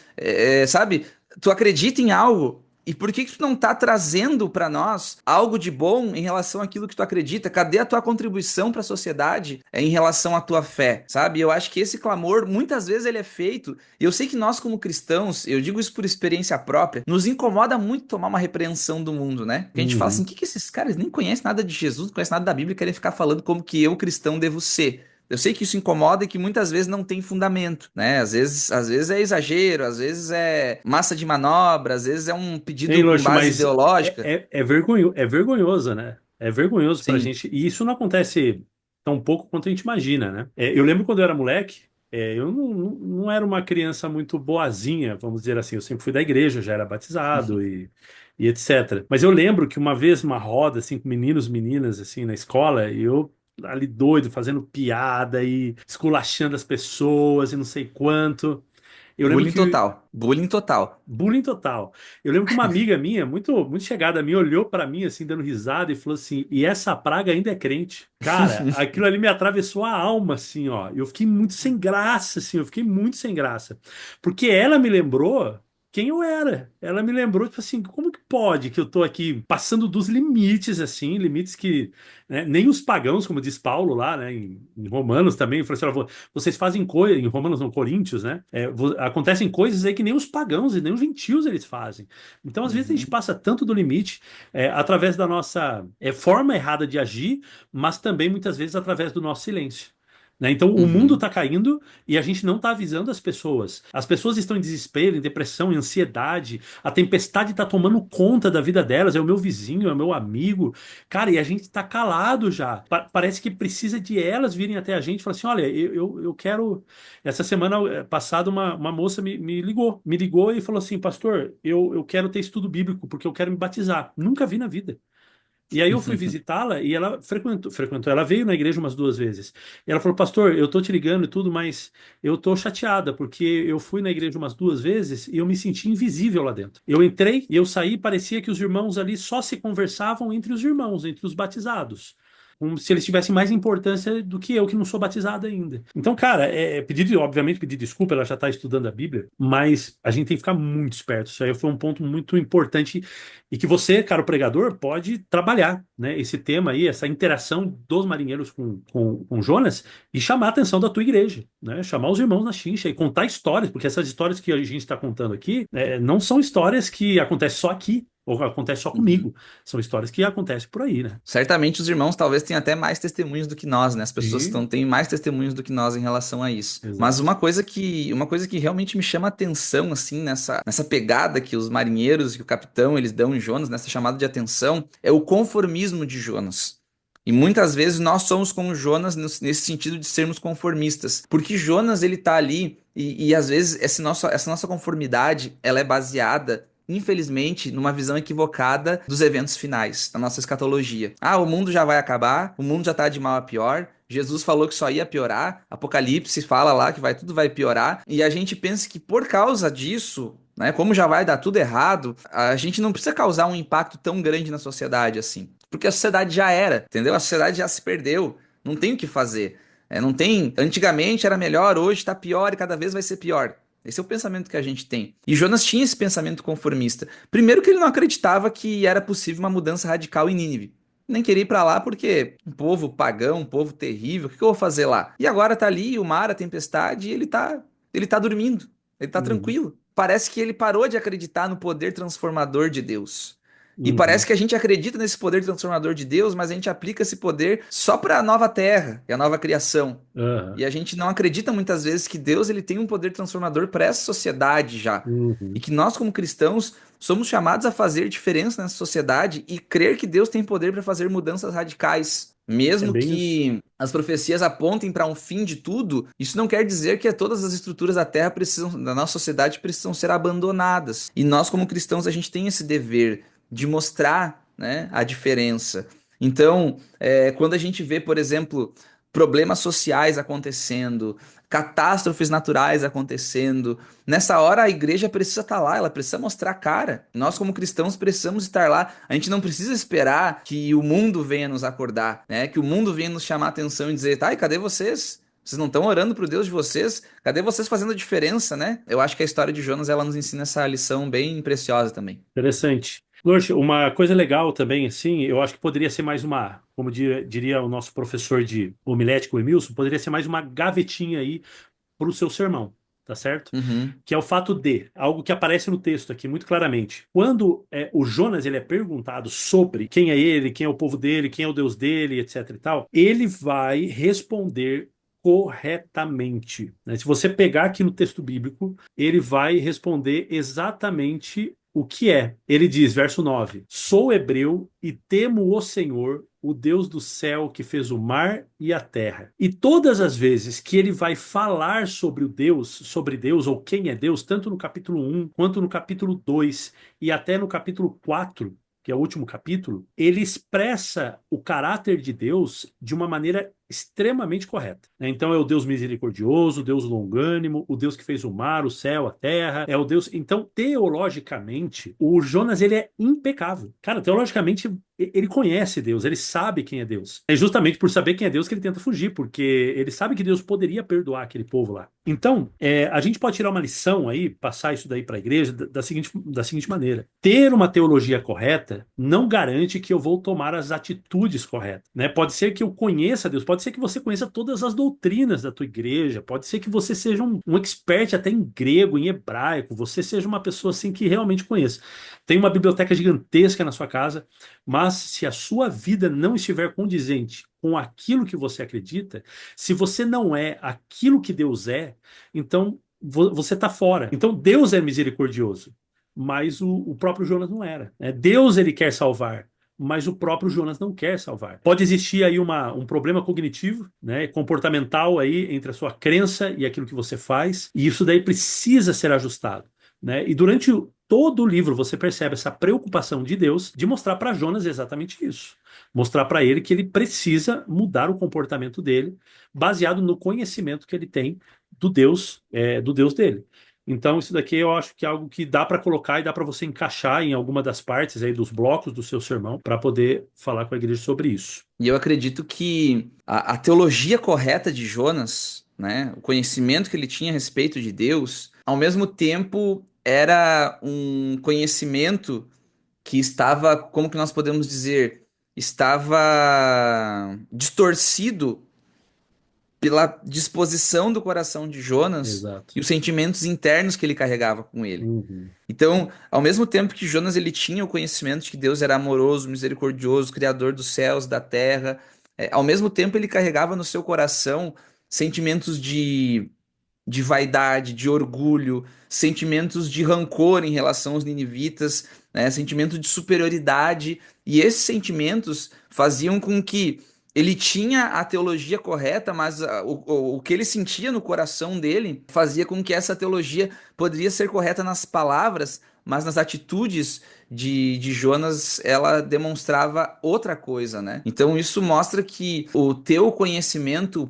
Sabe? Tu acredita em algo? E por que que tu não tá trazendo para nós algo de bom em relação àquilo que tu acredita? Cadê a tua contribuição para a sociedade em relação à tua fé, sabe? Eu acho que esse clamor, muitas vezes ele é feito, e eu sei que nós como cristãos, eu digo isso por experiência própria, nos incomoda muito tomar uma repreensão do mundo, né? Porque a gente fala assim, Uhum. o que que esses caras nem conhecem nada de Jesus, não conhecem nada da Bíblia e querem ficar falando como que eu, cristão, devo ser. Eu sei que isso incomoda e que muitas vezes não tem fundamento, né? Às vezes é exagero, às vezes é massa de manobra, às vezes é um Hein, pedido com Luxo, base mas ideológica. é vergonhoso, né? É vergonhoso pra Sim. gente. E isso não acontece tão pouco quanto a gente imagina, né? Eu lembro quando eu era moleque, eu não era uma criança muito boazinha, vamos dizer assim. Eu sempre fui da igreja, já era batizado e etc. Mas eu lembro que uma vez, uma roda, assim, com meninos, meninas, assim, na escola, e eu ali doido, fazendo piada e esculachando as pessoas e não sei quanto. Eu lembro Bullying que total. Bullying total. bullying total. Eu lembro que uma amiga minha, muito chegada a mim, olhou pra mim assim, dando risada e falou assim: "E essa praga ainda é crente?" Cara, aquilo ali me atravessou a alma, assim, ó. Eu fiquei muito sem graça, assim, eu fiquei muito sem graça. Porque ela me lembrou quem eu era. Ela me lembrou, tipo assim, como que pode que eu tô aqui passando dos limites, assim, limites que, né, nem os pagãos, como diz Paulo lá, né, em Romanos também, ele falou assim: "Ó, vocês fazem coisas, em Romanos, não, Coríntios, né? Acontecem coisas aí que nem os pagãos e nem os gentios eles fazem. Então, às vezes, a gente Uhum, passa tanto do limite através da nossa forma errada de agir, mas também muitas vezes através do nosso silêncio. Né? Então, o mundo uhum, está caindo e a gente não está avisando as pessoas. As pessoas estão em desespero, em depressão, em ansiedade. A tempestade está tomando conta da vida delas. É o meu vizinho, é o meu amigo. Cara, e a gente está calado já. Parece que precisa de elas virem até a gente e falar assim: olha, eu quero. Essa semana passada, uma moça me ligou e falou assim: Pastor, eu quero ter estudo bíblico porque eu quero me batizar. Nunca vi na vida. E aí eu fui visitá-la e ela frequentou, ela veio na igreja umas duas vezes. E ela falou: Pastor, eu tô te ligando e tudo, mas eu tô chateada porque eu fui na igreja umas duas vezes e eu me senti invisível lá dentro. Eu entrei e eu saí, parecia que os irmãos ali só se conversavam entre os irmãos, entre os batizados. Como se eles tivessem mais importância do que eu, que não sou batizado ainda. Então, cara, obviamente, pedir desculpa, ela já está estudando a Bíblia, mas a gente tem que ficar muito esperto. Isso aí foi um ponto muito importante e que você, caro pregador, pode trabalhar, né? Esse tema aí, essa interação dos marinheiros com Jonas e chamar a atenção da tua igreja, né? Chamar os irmãos na chincha e contar histórias, porque essas histórias que a gente está contando aqui, não são histórias que acontecem só aqui ou acontecem só uhum. comigo. São histórias que acontecem por aí, né? Certamente os irmãos talvez tenham até mais testemunhos do que nós, né? As pessoas que Sim, estão têm mais testemunhos do que nós em relação a isso. Mas exato. uma coisa que realmente me chama a atenção assim nessa pegada que os marinheiros e o capitão eles dão em Jonas, nessa chamada de atenção, é o conformismo de Jonas. E muitas vezes nós somos como Jonas nesse sentido de sermos conformistas, porque Jonas ele tá ali e às vezes essa nossa conformidade ela é baseada infelizmente, numa visão equivocada dos eventos finais, da nossa escatologia. Ah, o mundo já vai acabar, o mundo já tá de mal a pior. Jesus falou que só ia piorar, Apocalipse fala lá que tudo vai piorar, e a gente pensa que por causa disso, né, como já vai dar tudo errado, a gente não precisa causar um impacto tão grande na sociedade assim, porque a sociedade já era, entendeu? A sociedade já se perdeu, não tem o que fazer. Não tem. Antigamente era melhor, hoje está pior e cada vez vai ser pior. Esse é o pensamento que a gente tem. E Jonas tinha esse pensamento conformista. Primeiro que ele não acreditava que era possível uma mudança radical em Nínive. Nem queria ir para lá porque um povo pagão, um povo terrível, o que eu vou fazer lá? E agora tá ali o mar, a tempestade, e ele tá dormindo. Ele tá Uhum, tranquilo. Parece que ele parou de acreditar no poder transformador de Deus. E parece uhum, que a gente acredita nesse poder transformador de Deus, mas a gente aplica esse poder só para a nova terra e a nova criação. aham, E a gente não acredita muitas vezes que Deus ele tem um poder transformador para essa sociedade já. E uhum. que nós, como cristãos, somos chamados a fazer diferença nessa sociedade e crer que Deus tem poder para fazer mudanças radicais. É Mesmo bem isso. que as profecias apontem para um fim de tudo, isso não quer dizer que todas as estruturas da terra precisam, da nossa sociedade precisam ser abandonadas. E nós, como cristãos, a gente tem esse dever de mostrar, né, a diferença. Então, quando a gente vê, por exemplo, problemas sociais acontecendo, catástrofes naturais acontecendo, nessa hora a igreja precisa estar lá, ela precisa mostrar a cara. Nós, como cristãos, precisamos estar lá. A gente não precisa esperar que o mundo venha nos acordar, né? Que o mundo venha nos chamar a atenção e dizer, tá, e cadê vocês? Vocês não estão orando pro Deus de vocês? Cadê vocês fazendo a diferença, né? Eu acho que a história de Jonas, ela nos ensina essa lição bem preciosa também. Interessante. Lorch, uma coisa legal também, assim, eu acho que poderia ser mais uma, como diria o nosso professor de homilética, o Emilson, poderia ser mais uma gavetinha aí para o seu sermão, tá certo? Uhum. Que é o fato de, algo que aparece no texto aqui muito claramente. Quando o Jonas ele é perguntado sobre quem é ele, quem é o povo dele, quem é o Deus dele, etc e tal, ele vai responder corretamente, né? Se você pegar aqui no texto bíblico, ele vai responder exatamente o que é. Ele diz, verso 9: Sou hebreu e temo o Senhor, o Deus do céu que fez o mar e a terra. E todas as vezes que ele vai falar sobre Deus ou quem é Deus, tanto no capítulo 1 quanto no capítulo 2 e até no capítulo 4, que é o último capítulo, ele expressa o caráter de Deus de uma maneira extremamente correta, né? Então é o Deus misericordioso, o Deus longânimo, o Deus que fez o mar, o céu, a terra, é o Deus. Então, teologicamente, o Jonas ele é impecável. Cara, teologicamente ele conhece Deus, ele sabe quem é Deus. É justamente por saber quem é Deus que ele tenta fugir, porque ele sabe que Deus poderia perdoar aquele povo lá. Então, a gente pode tirar uma lição aí, passar isso daí para a igreja da seguinte maneira: ter uma teologia correta não garante que eu vou tomar as atitudes corretas, né? Pode ser que eu conheça Deus, pode ser que você conheça todas as doutrinas da tua igreja, pode ser que você seja um expert até em grego, em hebraico, você seja uma pessoa assim que realmente conheça. Tem uma biblioteca gigantesca na sua casa, mas se a sua vida não estiver condizente com aquilo que você acredita, se você não é aquilo que Deus é, então você está fora. Então Deus é misericordioso, mas o próprio Jonas não era, né? Deus ele quer salvar, mas o próprio Jonas não quer salvar. Pode existir aí um problema cognitivo, né, comportamental aí entre a sua crença e aquilo que você faz, e isso daí precisa ser ajustado, né? E durante todo o livro você percebe essa preocupação de Deus de mostrar para Jonas exatamente isso. Mostrar para ele que ele precisa mudar o comportamento dele, baseado no conhecimento que ele tem do Deus dele. Então, isso daqui eu acho que é algo que dá para colocar e dá para você encaixar em alguma das partes aí dos blocos do seu sermão para poder falar com a igreja sobre isso. E eu acredito que a teologia correta de Jonas, né, o conhecimento que ele tinha a respeito de Deus, ao mesmo tempo era um conhecimento que estava, como que nós podemos dizer, estava distorcido pela disposição do coração de Jonas Exato. e os sentimentos internos que ele carregava com ele. Uhum. Então, ao mesmo tempo que Jonas ele tinha o conhecimento de que Deus era amoroso, misericordioso, criador dos céus, da terra, ao mesmo tempo ele carregava no seu coração sentimentos de vaidade, de orgulho, sentimentos de rancor em relação aos ninivitas, né? Sentimento de superioridade, e esses sentimentos faziam com que ele tinha a teologia correta, mas o que ele sentia no coração dele fazia com que essa teologia poderia ser correta nas palavras, mas nas atitudes de Jonas ela demonstrava outra coisa, né? Então isso mostra que o teu conhecimento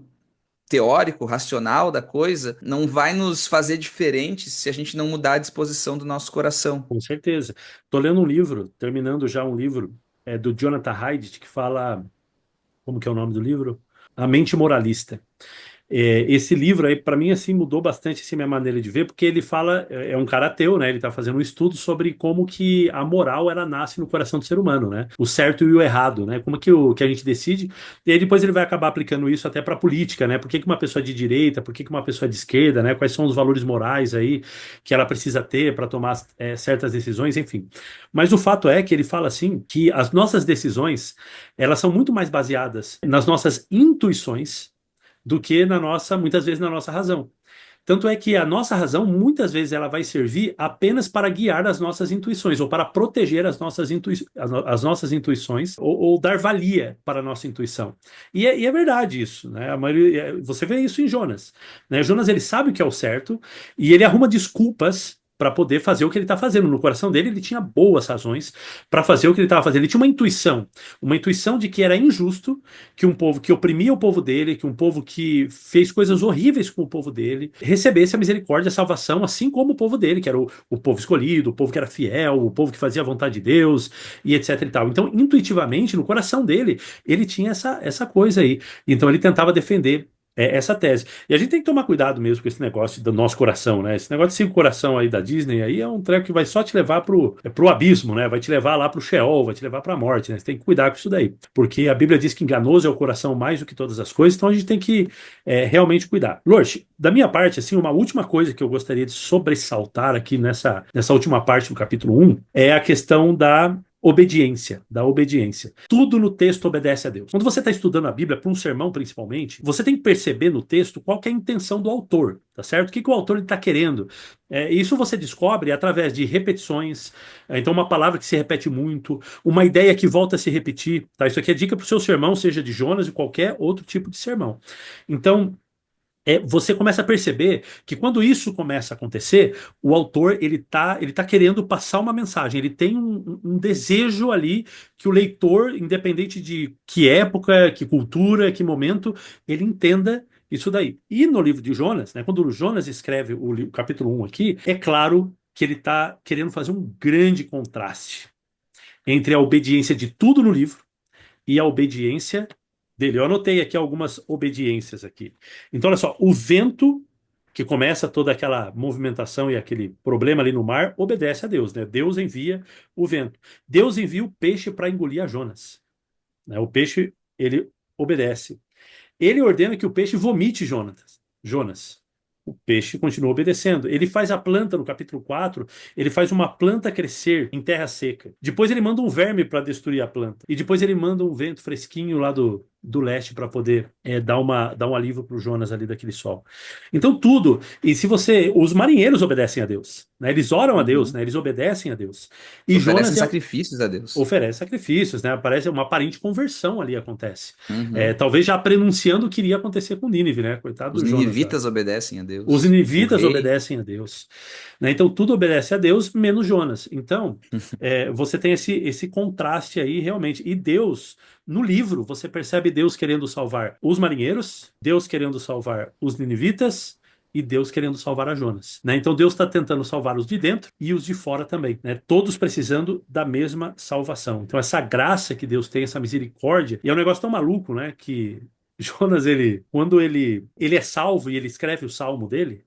teórico, racional da coisa, não vai nos fazer diferentes se a gente não mudar a disposição do nosso coração. Com certeza. Estou lendo um livro, terminando já um livro do Jonathan Haidt, que fala, como que é o nome do livro? A Mente Moralista. Esse livro aí, para mim, assim, mudou bastante assim, minha maneira de ver, porque ele fala, é um cara ateu, né? Ele está fazendo um estudo sobre como que a moral ela nasce no coração do ser humano, né? O certo e o errado, né? Como que a gente decide. E aí depois ele vai acabar aplicando isso até para política, né? Por que que uma pessoa é de direita, por que que uma pessoa é de esquerda, né? Quais são os valores morais aí que ela precisa ter para tomar certas decisões, enfim. Mas o fato é que ele fala assim que as nossas decisões elas são muito mais baseadas nas nossas intuições do que muitas vezes na nossa razão. Tanto é que a nossa razão, muitas vezes, ela vai servir apenas para guiar as nossas intuições, ou para proteger as nossas intuições, ou dar valia para a nossa intuição. E é verdade isso, né? Você vê isso em Jonas, né? Jonas, ele sabe o que é o certo, e ele arruma desculpas para poder fazer o que ele está fazendo. No coração dele, ele tinha boas razões para fazer o que ele estava fazendo. Ele tinha uma intuição de que era injusto que um povo que oprimia o povo dele, que um povo que fez coisas horríveis com o povo dele, recebesse a misericórdia, a salvação, assim como o povo dele, que era o povo escolhido, o povo que era fiel, o povo que fazia a vontade de Deus e etc e tal. Então, intuitivamente, no coração dele, ele tinha essa coisa aí. Então, ele tentava defender essa tese. E a gente tem que tomar cuidado mesmo com esse negócio do nosso coração, né? Esse negócio de cinco coração aí da Disney aí é um treco que vai só te levar pro abismo, né? Vai te levar lá pro Sheol, vai te levar pra morte, né? Você tem que cuidar com isso daí. Porque a Bíblia diz que enganoso é o coração mais do que todas as coisas, então a gente tem que realmente cuidar. Lorde, da minha parte, assim, uma última coisa que eu gostaria de sobressaltar aqui nessa última parte do capítulo um é a questão da obediência. Tudo no texto obedece a Deus. Quando você está estudando a Bíblia, para um sermão principalmente, você tem que perceber no texto qual que é a intenção do autor, tá certo? O que, que o autor está querendo. Isso você descobre através de repetições, então uma palavra que se repete muito, uma ideia que volta a se repetir, tá? Isso aqui é dica para o seu sermão, seja de Jonas ou qualquer outro tipo de sermão. Então, você começa a perceber que quando isso começa a acontecer, o autor ele tá querendo passar uma mensagem, ele tem um desejo ali que o leitor, independente de que época, que cultura, que momento, ele entenda isso daí. E no livro de Jonas, né, quando o Jonas escreve o capítulo um aqui, é claro que ele está querendo fazer um grande contraste entre a obediência de tudo no livro e a obediência dele. Eu anotei aqui algumas obediências aqui. Então, olha só, o vento que começa toda aquela movimentação e aquele problema ali no mar, obedece a Deus, né? Deus envia o vento. Deus envia o peixe para engolir a Jonas, né? O peixe, ele obedece. Ele ordena que o peixe vomite Jonas. O peixe continua obedecendo. Ele faz a planta, no capítulo 4, ele faz uma planta crescer em terra seca. Depois ele manda um verme para destruir a planta. E depois ele manda um vento fresquinho lá do leste para poder dar um alívio para o Jonas ali daquele sol. Então tudo. E se você. Os marinheiros obedecem a Deus, né? Eles oram a Deus, Uhum. né? Eles obedecem a Deus. E Oferecem Jonas sacrifícios a Deus. oferece sacrifícios, né? Parece uma aparente conversão ali acontece. Uhum. Talvez já prenunciando o que iria acontecer com Nínive, né? Coitado Os do Jonas lá. ninivitas obedecem a Os Deus. O ninivitas rei. obedecem a Deus, né? Então tudo obedece a Deus, menos Jonas. Então você tem esse contraste aí realmente. E Deus, no livro, você percebe Deus querendo salvar os marinheiros, Deus querendo salvar os ninivitas e Deus querendo salvar a Jonas, né? Então Deus está tentando salvar os de dentro e os de fora também, né? Todos precisando da mesma salvação. Então essa graça que Deus tem, essa misericórdia, e é um negócio tão maluco, né? Que Jonas, quando ele é salvo e ele escreve o salmo dele,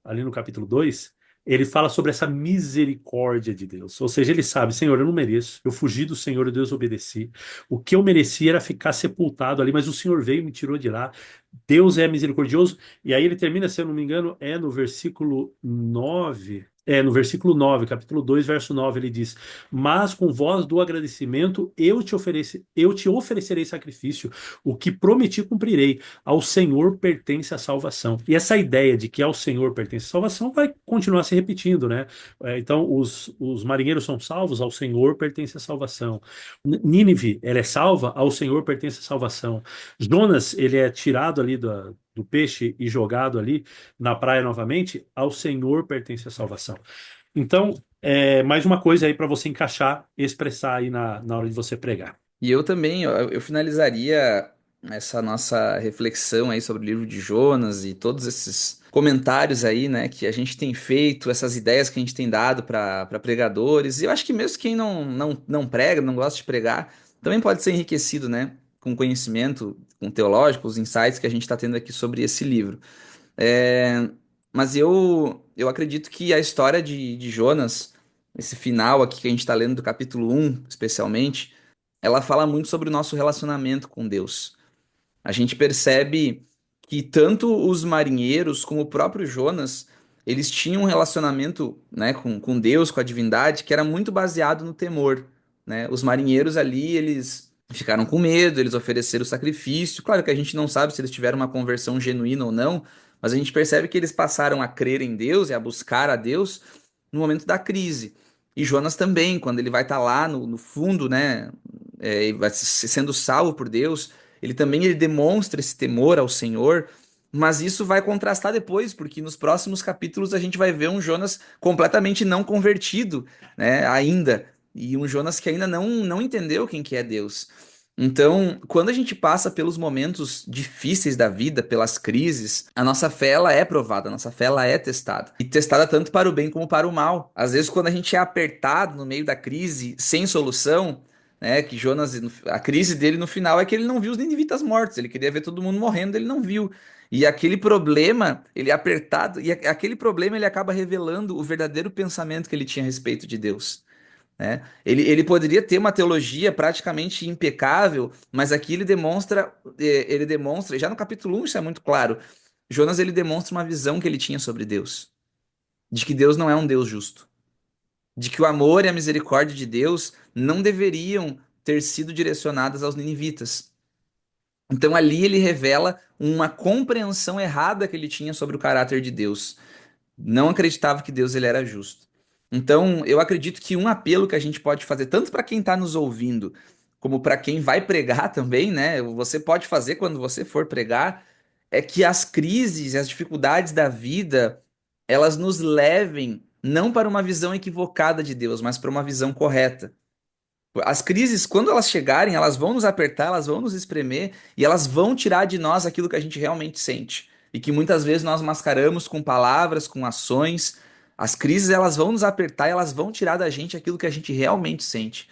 ali no capítulo 2, ele fala sobre essa misericórdia de Deus. Ou seja, ele sabe, Senhor, eu não mereço. Eu fugi do Senhor e Deus obedeci. O que eu merecia era ficar sepultado ali, mas o Senhor veio e me tirou de lá. Deus é misericordioso. E aí ele termina, se eu não me engano, no versículo 9. No versículo 9, capítulo 2, verso 9, ele diz: Mas com voz do agradecimento eu te oferecerei sacrifício, o que prometi cumprirei. Ao Senhor pertence a salvação. E essa ideia de que ao Senhor pertence a salvação vai continuar se repetindo, né? Então, os marinheiros são salvos, ao Senhor pertence a salvação. Nínive, ela é salva, ao Senhor pertence a salvação. Jonas, ele é tirado ali do peixe e jogado ali na praia novamente, ao Senhor pertence a salvação. Então, mais uma coisa aí para você encaixar e expressar aí na hora de você pregar. E eu também, eu finalizaria essa nossa reflexão aí sobre o livro de Jonas e todos esses comentários aí, né, que a gente tem feito, essas ideias que a gente tem dado para pregadores. E eu acho que mesmo quem não prega, não gosta de pregar, também pode ser enriquecido, né, com conhecimento, com teológico, os insights que a gente está tendo aqui sobre esse livro. É, mas eu acredito que a história de Jonas, esse final aqui que a gente está lendo do capítulo um especialmente, ela fala muito sobre o nosso relacionamento com Deus. A gente percebe que tanto os marinheiros como o próprio Jonas, eles tinham um relacionamento, né, com Deus, com a divindade, que era muito baseado no temor, né? Os marinheiros ali, eles ficaram com medo, eles ofereceram sacrifício. Claro que a gente não sabe se eles tiveram uma conversão genuína ou não, mas a gente percebe que eles passaram a crer em Deus e a buscar a Deus no momento da crise. E Jonas também, quando ele vai estar lá no fundo, né, e vai sendo salvo por Deus, ele demonstra esse temor ao Senhor Mas isso vai contrastar depois, porque nos próximos capítulos a gente vai ver um Jonas completamente não convertido, né, ainda, e um Jonas que ainda não entendeu quem que é Deus. Então, quando a gente passa pelos momentos difíceis da vida, pelas crises, a nossa fé ela é provada, a nossa fé ela é testada. E testada tanto para o bem como para o mal. Às vezes, quando a gente é apertado no meio da crise, sem solução, né, que Jonas, a crise dele no final é que ele não viu os ninivitas mortos, ele queria ver todo mundo morrendo, ele não viu. E aquele problema, ele é apertado, e aquele problema ele acaba revelando o verdadeiro pensamento que ele tinha a respeito de Deus, né? Ele poderia ter uma teologia praticamente impecável, mas aqui ele demonstra, já no capítulo 1 isso é muito claro, Jonas ele demonstra uma visão que ele tinha sobre Deus, de que Deus não é um Deus justo, de que o amor e a misericórdia de Deus não deveriam ter sido direcionadas aos ninivitas. Então ali ele revela uma compreensão errada que ele tinha sobre o caráter de Deus. Não acreditava que Deus ele era justo. Então eu acredito que um apelo que a gente pode fazer, tanto para quem está nos ouvindo, como para quem vai pregar também, né? Você pode fazer quando você for pregar, é que as crises e as dificuldades da vida, elas nos levem não para uma visão equivocada de Deus, mas para uma visão correta. As crises, quando elas chegarem, elas vão nos apertar, elas vão nos espremer e elas vão tirar de nós aquilo que a gente realmente sente. E que muitas vezes nós mascaramos com palavras, com ações. As crises, elas vão nos apertar e elas vão tirar da gente aquilo que a gente realmente sente.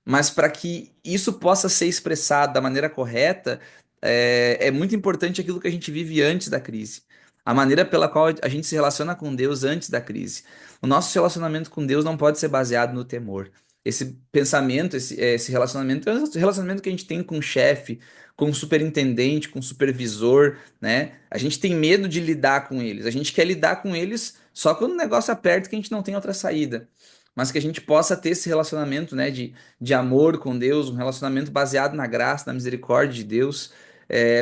Mas para que isso possa ser expressado da maneira correta, é muito importante aquilo que a gente vive antes da crise. A maneira pela qual a gente se relaciona com Deus antes da crise. O nosso relacionamento com Deus não pode ser baseado no temor. Esse pensamento, esse relacionamento, é o relacionamento que a gente tem com o chefe, com o superintendente, com o supervisor, né? A gente tem medo de lidar com eles. A gente quer lidar com eles só quando o negócio aperta que a gente não tem outra saída. Mas que a gente possa ter esse relacionamento, né, de amor com Deus, um relacionamento baseado na graça, na misericórdia de Deus,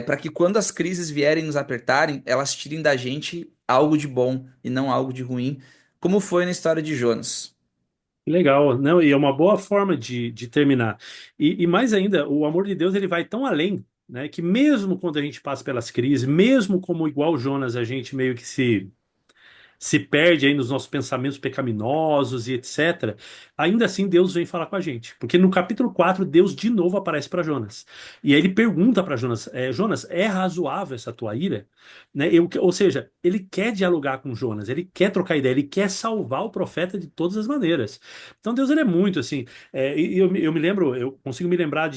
para que quando as crises vierem nos apertarem, elas tirem da gente algo de bom e não algo de ruim, como foi na história de Jonas. Legal, não, e é uma boa forma de terminar. E mais ainda, o amor de Deus ele vai tão além, né, que mesmo quando a gente passa pelas crises, mesmo como igual Jonas, a gente meio que se perde aí nos nossos pensamentos pecaminosos e etc., ainda assim Deus vem falar com a gente. Porque no capítulo 4 Deus de novo aparece para Jonas. E aí ele pergunta para Jonas, Jonas, é razoável essa tua ira? Né? Ou seja, ele quer dialogar com Jonas, ele quer trocar ideia, ele quer salvar o profeta de todas as maneiras. Então Deus ele é muito assim. E eu me lembro, eu consigo me lembrar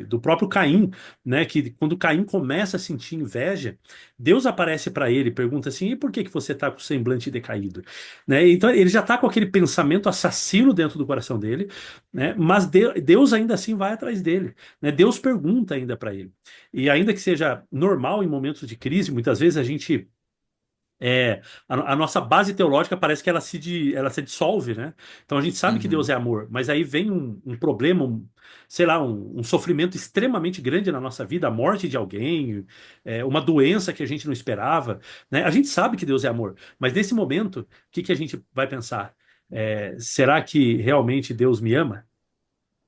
do próprio Caim, né? Que quando Caim começa a sentir inveja, Deus aparece para ele e pergunta assim: e por que que você está com o semblante decaído? Né? Então ele já está com aquele pensamento assassino dentro do coração dele, né? Mas Deus ainda assim vai atrás dele, né? Deus pergunta ainda para ele. E ainda que seja normal em momentos de crise, muitas vezes a nossa base teológica parece que ela se dissolve, né? Então a gente sabe que Deus Uhum. é amor, mas aí vem um problema, sei lá, um sofrimento extremamente grande na nossa vida, a morte de alguém, uma doença que a gente não esperava, né? A gente sabe que Deus é amor, mas nesse momento, o que que a gente vai pensar? Será que realmente Deus me ama?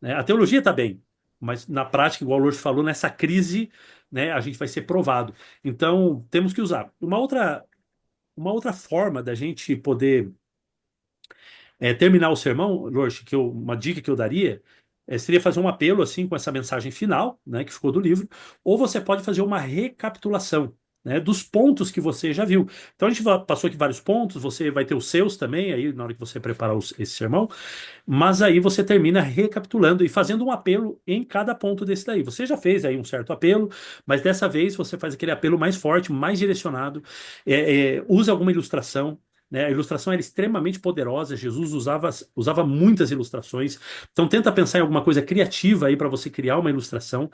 Né? A teologia está bem, mas na prática, igual o Lorde falou, nessa crise, né, a gente vai ser provado. Então, temos que usar. Uma outra forma da gente poder terminar o sermão, Lorde, uma dica que eu daria seria fazer um apelo assim com essa mensagem final, né, que ficou do livro, ou você pode fazer uma recapitulação, né, dos pontos que você já viu. Então a gente passou aqui vários pontos, você vai ter os seus também aí na hora que você preparar esse sermão, mas aí você termina recapitulando e fazendo um apelo em cada ponto desse daí. Você já fez aí um certo apelo, mas dessa vez você faz aquele apelo mais forte, mais direcionado, usa alguma ilustração. Né? A ilustração era extremamente poderosa, Jesus usava muitas ilustrações. Então tenta pensar em alguma coisa criativa aí para você criar uma ilustração,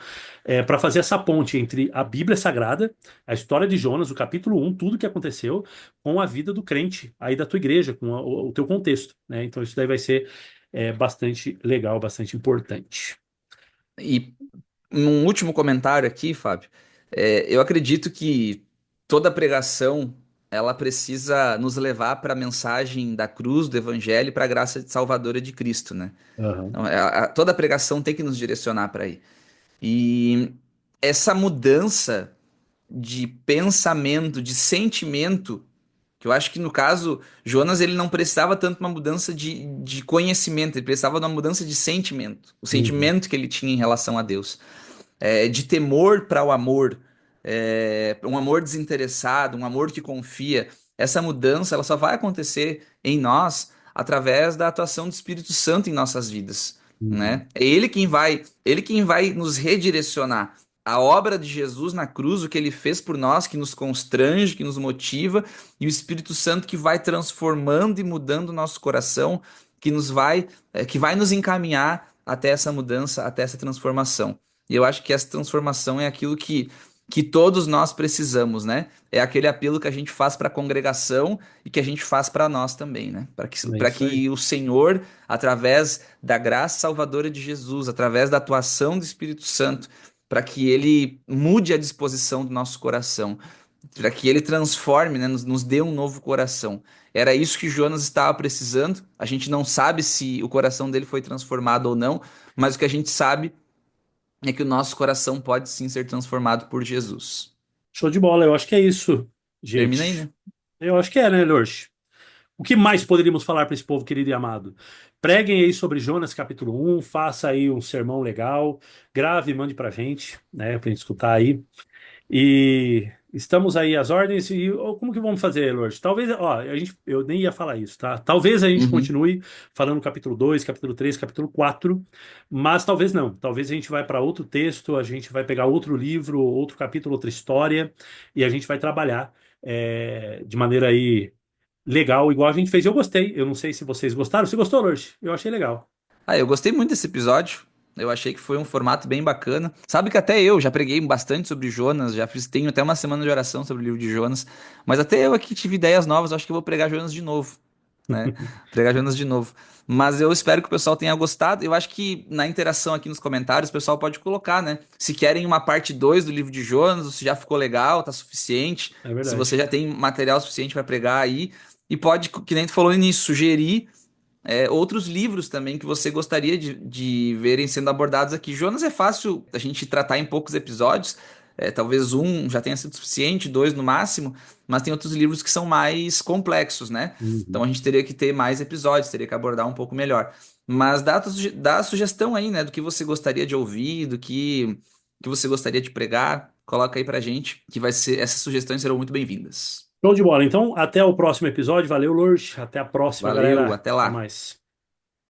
para fazer essa ponte entre a Bíblia Sagrada, a história de Jonas, o capítulo 1, tudo que aconteceu, com a vida do crente aí da tua igreja, com o teu contexto. Né? Então isso daí vai ser bastante legal, bastante importante. E um último comentário aqui, Fábio. Eu acredito que toda pregação ela precisa nos levar para a mensagem da cruz, do evangelho e para a graça salvadora de Cristo, né? Aham. Então, toda pregação tem que nos direcionar para aí. E essa mudança de pensamento, de sentimento, que eu acho que no caso, Jonas ele não precisava tanto uma mudança de conhecimento, ele precisava de uma mudança de sentimento, o Uhum. sentimento que ele tinha em relação a Deus, de temor para o amor, um amor desinteressado, um amor que confia. Essa mudança ela só vai acontecer em nós através da atuação do Espírito Santo em nossas vidas, Uhum. né? É ele quem vai nos redirecionar. A obra de Jesus na cruz, o que ele fez por nós, que nos constrange, que nos motiva, e o Espírito Santo que vai transformando e mudando o nosso coração, que vai nos encaminhar até essa mudança, até essa transformação. E eu acho que essa transformação é aquilo que todos nós precisamos, né? É aquele apelo que a gente faz para a congregação e que a gente faz para nós também, né? É Para isso aí. que o Senhor, através da graça salvadora de Jesus, através da atuação do Espírito Santo, para que ele mude a disposição do nosso coração, para que ele transforme, né? Nos dê um novo coração. Era isso que Jonas estava precisando. A gente não sabe se o coração dele foi transformado ou não, mas o que a gente sabe é que o nosso coração pode sim ser transformado por Jesus. Show de bola, eu acho que é isso, Termina aí, gente. né? Eu acho que é, né, Lorch? O que mais poderíamos falar para esse povo querido e amado? Preguem aí sobre Jonas capítulo 1, faça aí um sermão legal, grave e mande pra gente, né, pra gente escutar aí. E estamos aí às ordens. E como que vamos fazer, Lorde? Talvez, ó, eu nem ia falar isso, tá? Talvez a gente Uhum. continue falando capítulo 2, capítulo 3, capítulo 4, mas talvez não. Talvez a gente vai para outro texto, a gente vai pegar outro livro, outro capítulo, outra história, e a gente vai trabalhar de maneira aí legal, igual a gente fez. Eu gostei. Eu não sei se vocês gostaram. Você gostou, Lorde? Eu achei legal. Ah, eu gostei muito desse episódio. Eu achei que foi um formato bem bacana. Sabe que até eu já preguei bastante sobre Jonas, tenho até uma semana de oração sobre o livro de Jonas, mas até eu aqui tive ideias novas, acho que eu vou pregar Jonas de novo, né? Pregar Jonas de novo. Mas eu espero que o pessoal tenha gostado. Eu acho que na interação aqui nos comentários, o pessoal pode colocar, né? Se querem uma parte 2 do livro de Jonas, ou se já ficou legal, tá suficiente, É se você verdade. já tem material suficiente para pregar aí, e pode, que nem tu falou no início, sugerir outros livros também que você gostaria de verem sendo abordados aqui. Jonas é fácil a gente tratar em poucos episódios, talvez um já tenha sido suficiente, dois no máximo, mas tem outros livros que são mais complexos, né? Então Uhum. a gente teria que ter mais episódios, teria que abordar um pouco melhor. Mas dá a sugestão aí, né, do que você gostaria de ouvir, que você gostaria de pregar, coloca aí pra gente, essas sugestões serão muito bem-vindas. Show de bola. Então, até o próximo episódio. Valeu, Lorde. Até a próxima, Valeu, galera. até Até lá. mais.